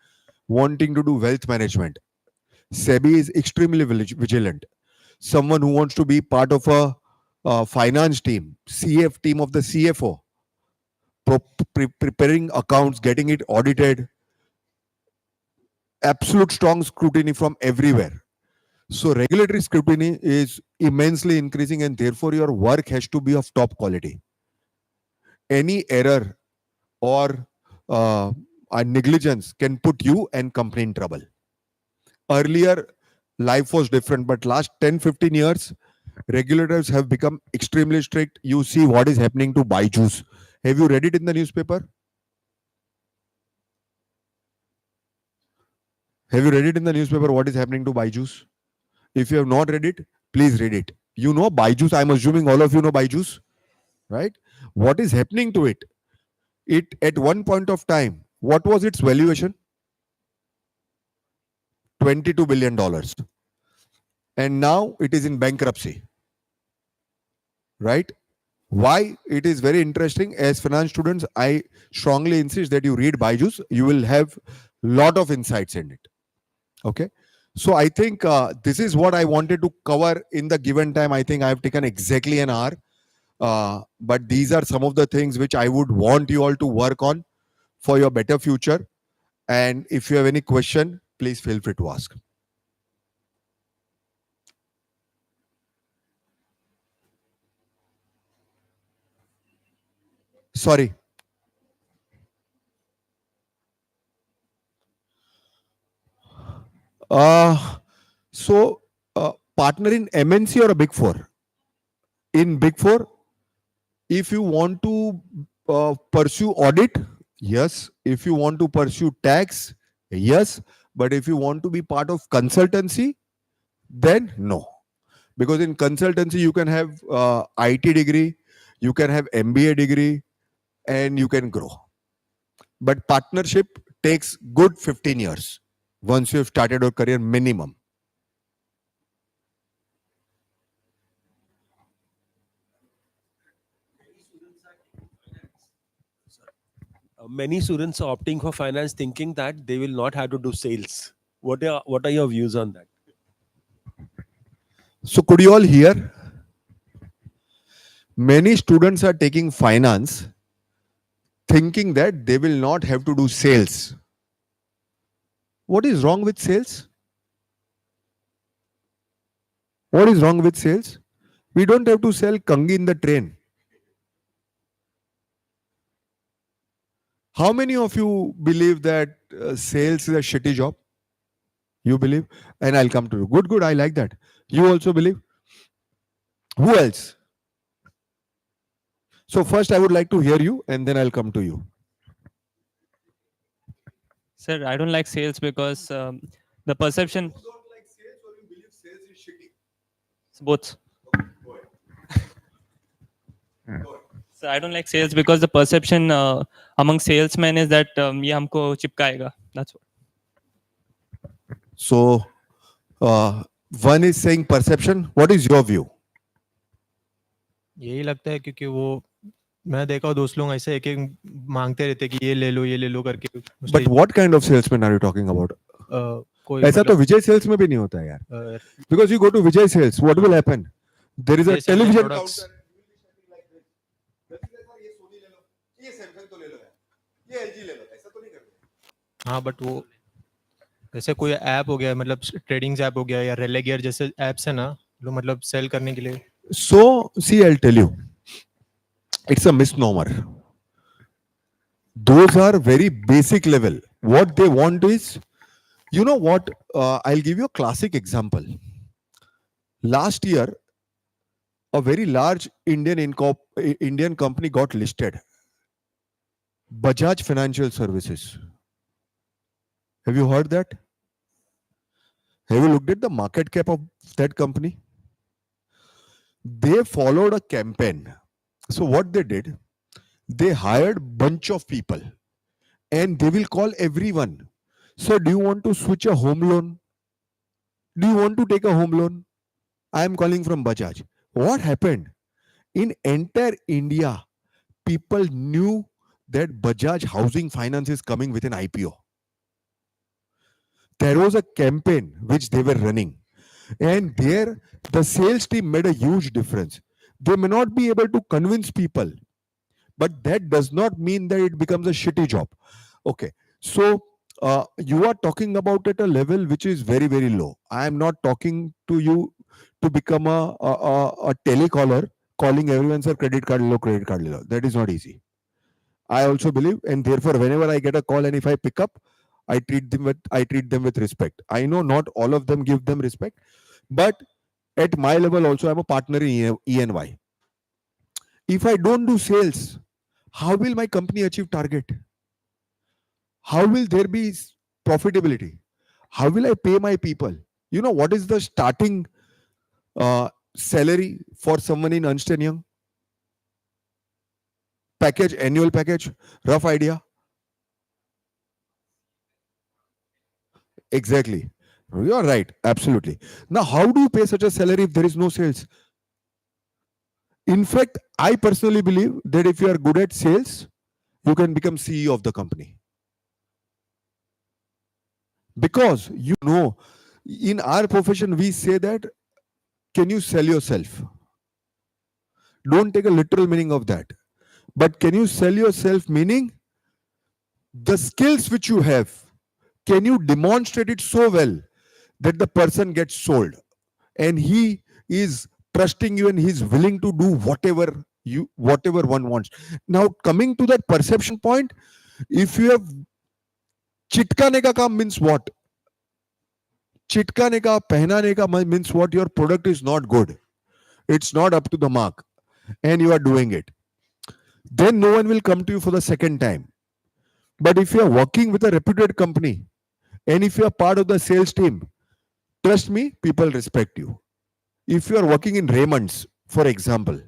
wanting to do wealth management. SEBI is extremely vigilant. Someone who wants to be part of a finance team, CF team of the CFO, preparing accounts, getting it audited, absolute strong scrutiny from everywhere. So regulatory scrutiny is immensely increasing, and therefore your work has to be of top quality. Any error or a negligence can put you and company in trouble. Earlier, life was different, but last 10-15 years, regulators have become extremely strict. You see what is happening to Byju's. Have you read it in the newspaper? Have you read it in the newspaper what is happening to Byju's? If you have not read it, please read it. You know Byju's. I'm assuming all of you know Byju's, right? What is happening to it? It at one point of time, what was its valuation? $22 billion. And now it is in bankruptcy, right? Why? It is very interesting. As finance students, I strongly insist that you read Byju's. You will have lot of insights in it. Okay. So I think this is what I wanted to cover in the given time. I think I have taken exactly an hour. But these are some of the things which I would want you all to work on for your better future. And if you have any question, please feel free to ask. Sorry. So partner in MNC or a Big Four? In Big Four, if you want to pursue audit, yes. If you want to pursue tax, yes. But if you want to be part of consultancy, then no. Because in consultancy, you can have IT degree, you can have MBA degree, and you can grow. But partnership takes good 15 years once you have started your career minimum. Many students are opting for finance thinking that they will not have to do sales. What are your views on that? So could you all hear? Many students are taking finance thinking that they will not have to do sales. What is wrong with sales? What is wrong with sales? We don't have to sell kangi in the train. How many of you believe that sales is a shitty job? You believe? And I'll come to you. Good. I like that. You also believe? Who else? So first I would like to hear you and then I'll come to you. Sir, I don't like sales because the perception. You don't like sales or you believe sales is shitty? Both. Go ahead. So I don't like sales because the perception among salesmen is that ये हमको चिपकाएगा. That's what. So one is saying perception. What is your view? यही लगता है क्योंकि वो मैं देखा हूँ दोस्त लोग ऐसे एक मांगते रहते कि ये ले लो करके But what kind of salesman are you talking about? कोई ऐसा तो मतलब विजय सेल्स में भी नहीं होता है यार. अ, Because you go to Vijay Sales, what will happen? There is a they sell the television products. counter. ये सोनी ले लो, ये सैमसंग तो ले लो यार, ये एलजी ले लो, ऐसा तो नहीं करते. हाँ बट वो जैसे कोई ऐप हो गया मतलब ट्रेडिंग्स ऐप हो गया या रेले गियर जैसे ऐप्स है ना जो मतलब सेल करने के लिए. So, see, I'll tell you, it's a misnomer. Those are very basic level. What they want is, you know what? I'll give you a classic example. Last year, a very large Indian company got listed. Bajaj Financial Services. Have you heard that? Have you looked at the market cap of that company? They followed a campaign. So what they did, they hired bunch of people and they will call everyone. So do you want to switch a home loan? Do you want to take a home loan? I am calling from Bajaj. What happened? In entire India, people knew that Bajaj Housing Finance is coming with an IPO. There was a campaign which they were running, and there the sales team made a huge difference. They may not be able to convince people, but that does not mean that it becomes a shitty job. Okay, so you are talking about at a level which is very, very low. I am not talking to you to become a telecaller calling everyone, sir, credit card low, credit card low. That is not easy. I also believe, and therefore, whenever I get a call and if I pick up, I treat them with respect. I know not all of them give them respect, but at my level also, I'm a partner in ENY. If I don't do sales, how will my company achieve target? How will there be profitability? How will I pay my people? You know what is the starting salary for someone in Ernst & Young? Package, annual package, rough idea? Exactly. You are right. Absolutely. Now, how do you pay such a salary if there is no sales? In fact, I personally believe that if you are good at sales, you can become CEO of the company. Because you know, in our profession, we say that, can you sell yourself? Don't take a literal meaning of that. But can you sell yourself, meaning the skills which you have, can you demonstrate it so well that the person gets sold and he is trusting you and he's willing to do whatever one wants. Now, coming to that perception point, if you have चिटकाने का काम means what? चिटकाने का, पहनाने का means what? Your product is not good. It's not up to the mark and you are doing it. Then no one will come to you for the second time. But if you are working with a reputed company and if you are part of the sales team, trust me, people respect you. If you are working in Raymond's, for example,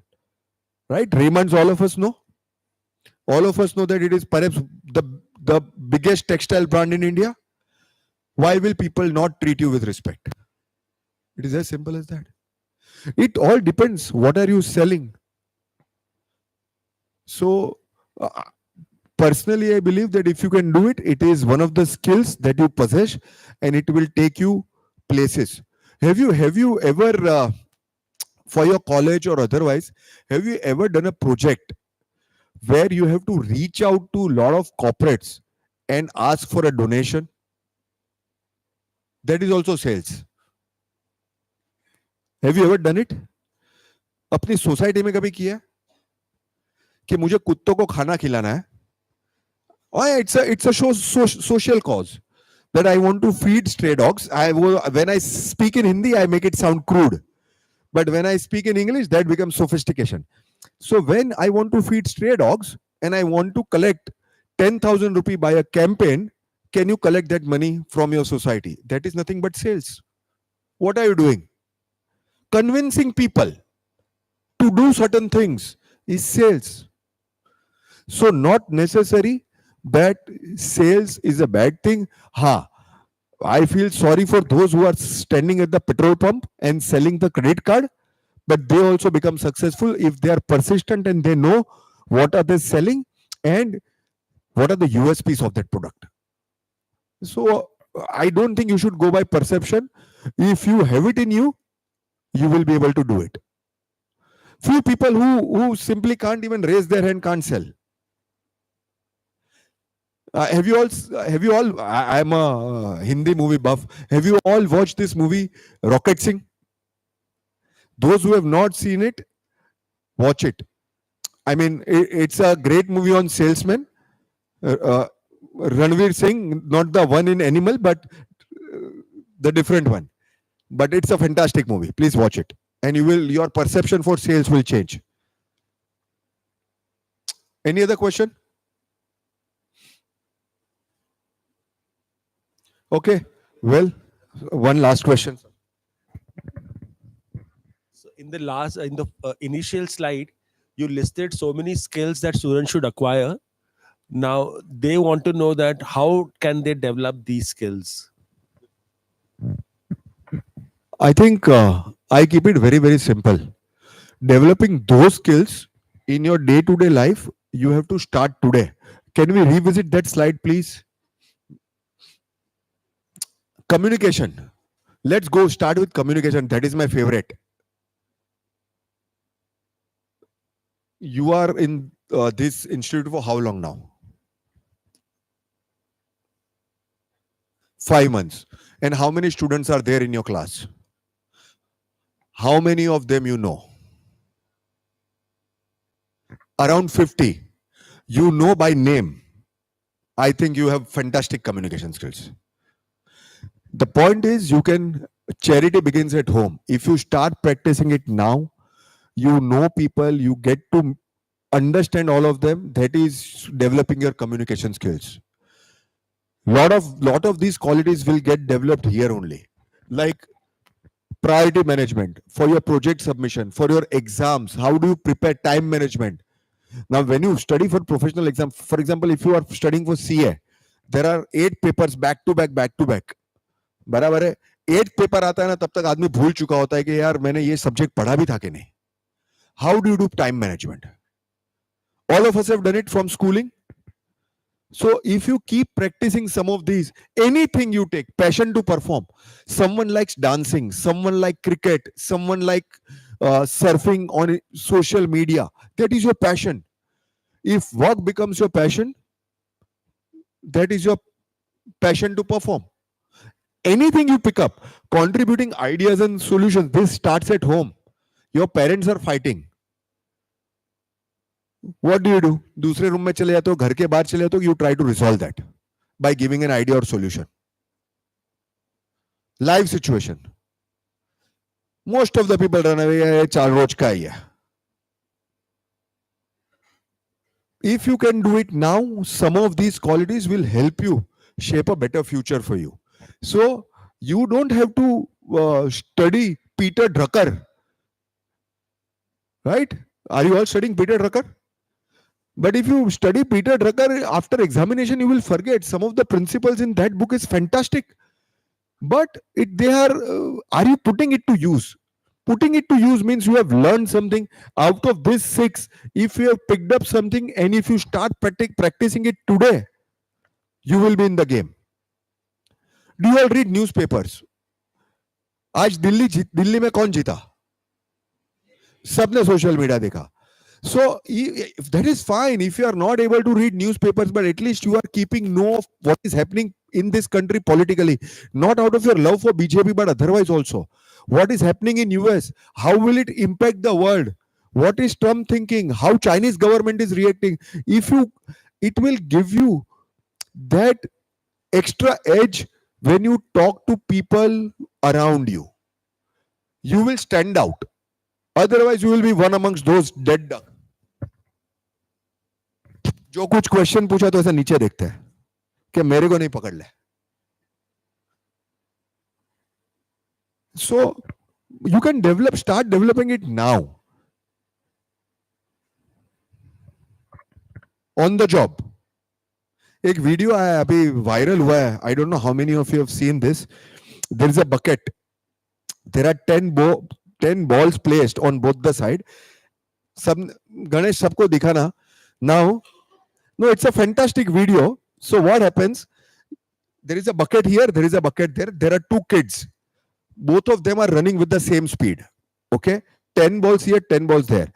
right? Raymond's, all of us know. All of us know that it is perhaps the biggest textile brand in India. Why will people not treat you with respect? It is as simple as that. It all depends. What are you selling? So, personally, I believe that if you can do it, it is one of the skills that you possess and it will take you places. Have you ever, for your college or otherwise, have you ever done a project where you have to reach out to a lot of corporates and ask for a donation? That is also sales. Have you ever done it? अपनी society में कभी किया कि मुझे कुत्तों को खाना खिलाना है? Oh, it's a social cause that I want to feed stray dogs. When I speak in Hindi, I make it sound crude. But when I speak in English, that becomes sophistication. So when I want to feed stray dogs and I want to collect 10,000 rupee by a campaign, can you collect that money from your society? That is nothing but sales. What are you doing? Convincing people to do certain things is sales. So not necessary that sales is a bad thing. I feel sorry for those who are standing at the petrol pump and selling the credit card, but they also become successful if they are persistent and they know what are they selling and what are the USPs of that product. So I don't think you should go by perception. If you have it in you, you will be able to do it. Few people who simply can't even raise their hand can't sell. Have you all, I'm a Hindi movie buff. Have you all watched this movie, Rocket Singh? Those who have not seen it, watch it. I mean, it's a great movie on salesmen. Ranveer Singh, not the one in Animal, but the different one. But it's a fantastic movie. Please watch it. And your perception for sales will change. Any other question? Okay. Well, one last question. So in the initial slide, you listed so many skills that students should acquire. Now they want to know that how can they develop these skills? I think I keep it very, very simple. Developing those skills in your day-to-day life, you have to start today. Can we revisit that slide, please? Communication. Let's go start with communication. That is my favorite. You are in this institute for how long now? 5 months. And how many students are there in your class? How many of them you know? Around 50. You know by name. I think you have fantastic communication skills. The point is, charity begins at home. If you start practicing it now, you know people, you get to understand all of them. That is developing your communication skills. Lot of these qualities will get developed here only. Like priority management for your project submission, for your exams. How do you prepare time management? Now, when you study for professional exam, for example, if you are studying for CA, there are 8 papers back to back. बराबर है. 8 paper आता है ना, तब तक आदमी भूल चुका होता है कि यार मैंने ये सब्जेक्ट पढ़ा भी था कि नहीं. How do you do time management? All of us have done it from schooling. So if you keep practicing some of these, anything you take, passion to perform. Someone likes dancing, someone like cricket, someone like surfing on social media. That is your passion. If work becomes your passion, that is your passion to perform. Anything you pick up, contributing ideas and solutions, this starts at home. Your parents are fighting. What do? दूसरे room में चले जाते हो, घर के बाहर चले जाते हो, you try to resolve that by giving an idea or solution. Live situation. Most of the people run away, 4 रोज का ही है. If you can do it now, some of these qualities will help you shape a better future for you. So you don't have to study Peter Drucker, right? Are you all studying Peter Drucker? But if you study Peter Drucker, after examination, you will forget. Some of the principles in that book is fantastic. But are you putting it to use? Putting it to use means you have learned something. Out of this 6, if you have picked up something and if you start practicing it today, you will be in the game. Do you all read newspapers? आज दिल्ली में कौन जीता? सबने social media देखा. So that is fine if you are not able to read newspapers, but at least you are keeping know of what is happening in this country politically, not out of your love for BJP, but otherwise also. What is happening in US? How will it impact the world? What is Trump thinking? How Chinese government is reacting? It will give you that extra edge when you talk to people around you. You will stand out. Otherwise, you will be one amongst those dead duck. जो कुछ question पूछा तो ऐसा नीचे देखते हैं कि मेरे को नहीं पकड़ ले. So you can start developing it now. On the job. एक वीडियो आया अभी वायरल हुआ है. I don't know how many of you have seen this. There is a bucket. There are 10 balls placed on both the side. Ganesh सबको दिखाना. Now, no, it's a fantastic video. So what happens? there is a bucket here, there is a bucket there. There are two kids. Both of them are running with the same speed. Okay, 10 balls here, 10 balls there.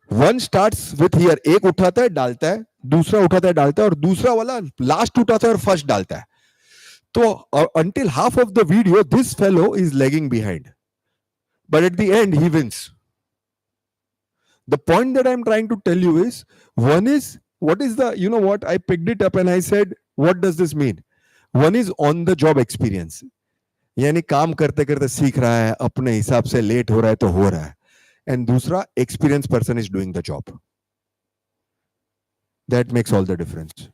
One starts with here, एक उठाता है डालता है, दूसरा उठाता है डालता है, और दूसरा वाला लास्ट उठाता है और फर्स्ट डालता है. So until half of the video, this fellow is lagging behind. But at the end, he wins. The point that I'm trying to tell you is, one is, what is the, you know what, I picked it up and I said, what does this mean? One is on the job experience. यानी काम करते करते सीख रहा है, अपने हिसाब से लेट हो रहा है तो हो रहा है. And दूसरा, experienced person is doing the job. That makes all the difference.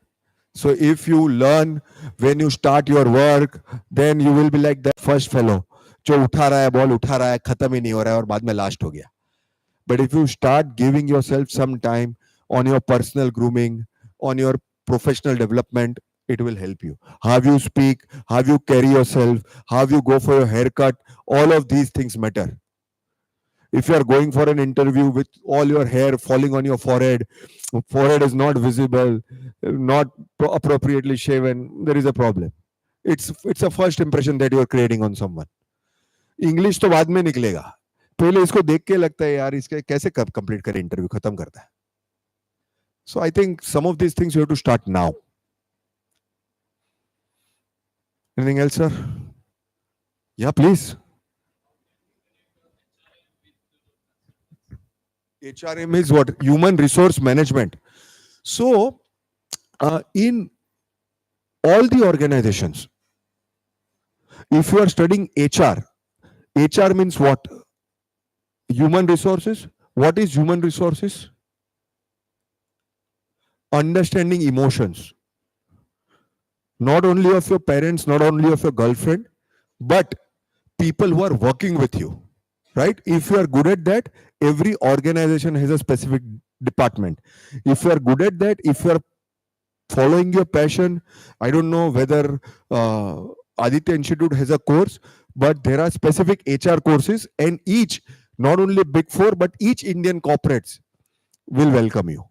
So if you learn when you start your work, then you will be like that first fellow जो उठा रहा है, बॉल उठा रहा है, खत्म ही नहीं हो रहा है और बाद में लास्ट हो गया. But if you start giving yourself some time on your personal grooming, on your professional development, it will help you. How you speak, how you carry yourself, how you go for your haircut, all of these things matter. If you are going for an interview with all your hair falling on your forehead, forehead is not visible, not appropriately shaven, there is a problem. It's a first impression that you are creating on someone. English तो बाद में निकलेगा, पहले इसको देख के लगता है यार इसके कैसे कब कंप्लीट करे, इंटरव्यू खत्म करता है. So I think some of these things you have to start now. Anything else, sir? Yeah, please. HRM is what? Human Resource Management. So, in all the organizations, if you are studying HR, HR means what? Human resources. What is human resources? Understanding emotions. Not only of your parents, not only of your girlfriend, but people who are working with you. Right? If you are good at that, every organization has a specific department. If you are good at that, if you are following your passion, I don't know whether Aditya Institute has a course, but there are specific HR courses, and each, not only Big Four, but each Indian corporates will welcome you.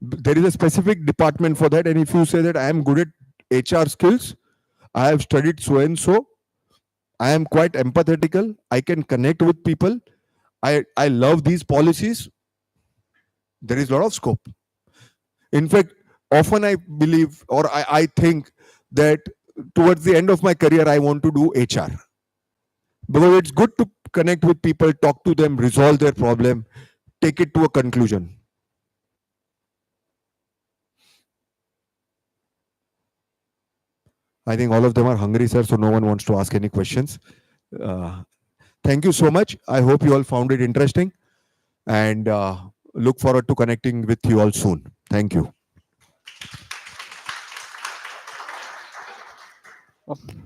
There is a specific department for that, and if you say that I am good at HR skills, I have studied so and so, I am quite empathetical, I can connect with people, I love these policies, there is a lot of scope. In fact, often I believe, or I think that towards the end of my career, I want to do HR. Because it's good to connect with people, talk to them, resolve their problem, take it to a conclusion. I think all of them are hungry, sir, so no one wants to ask any questions. Thank you so much. I hope you all found it interesting, and look forward to connecting with you all soon. Thank you.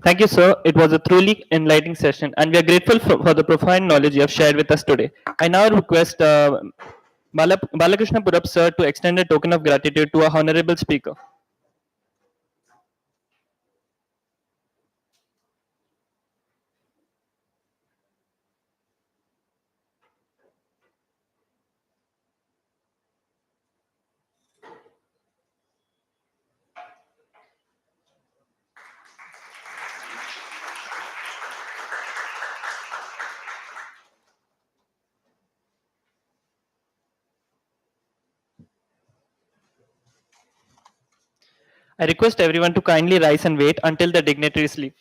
Thank you, sir. It was a truly enlightening session, and we are grateful for the profound knowledge you have shared with us today. I now request Balakrishna Purap, sir, to extend a token of gratitude to our honorable speaker. I request everyone to kindly rise and wait until the dignitaries leave.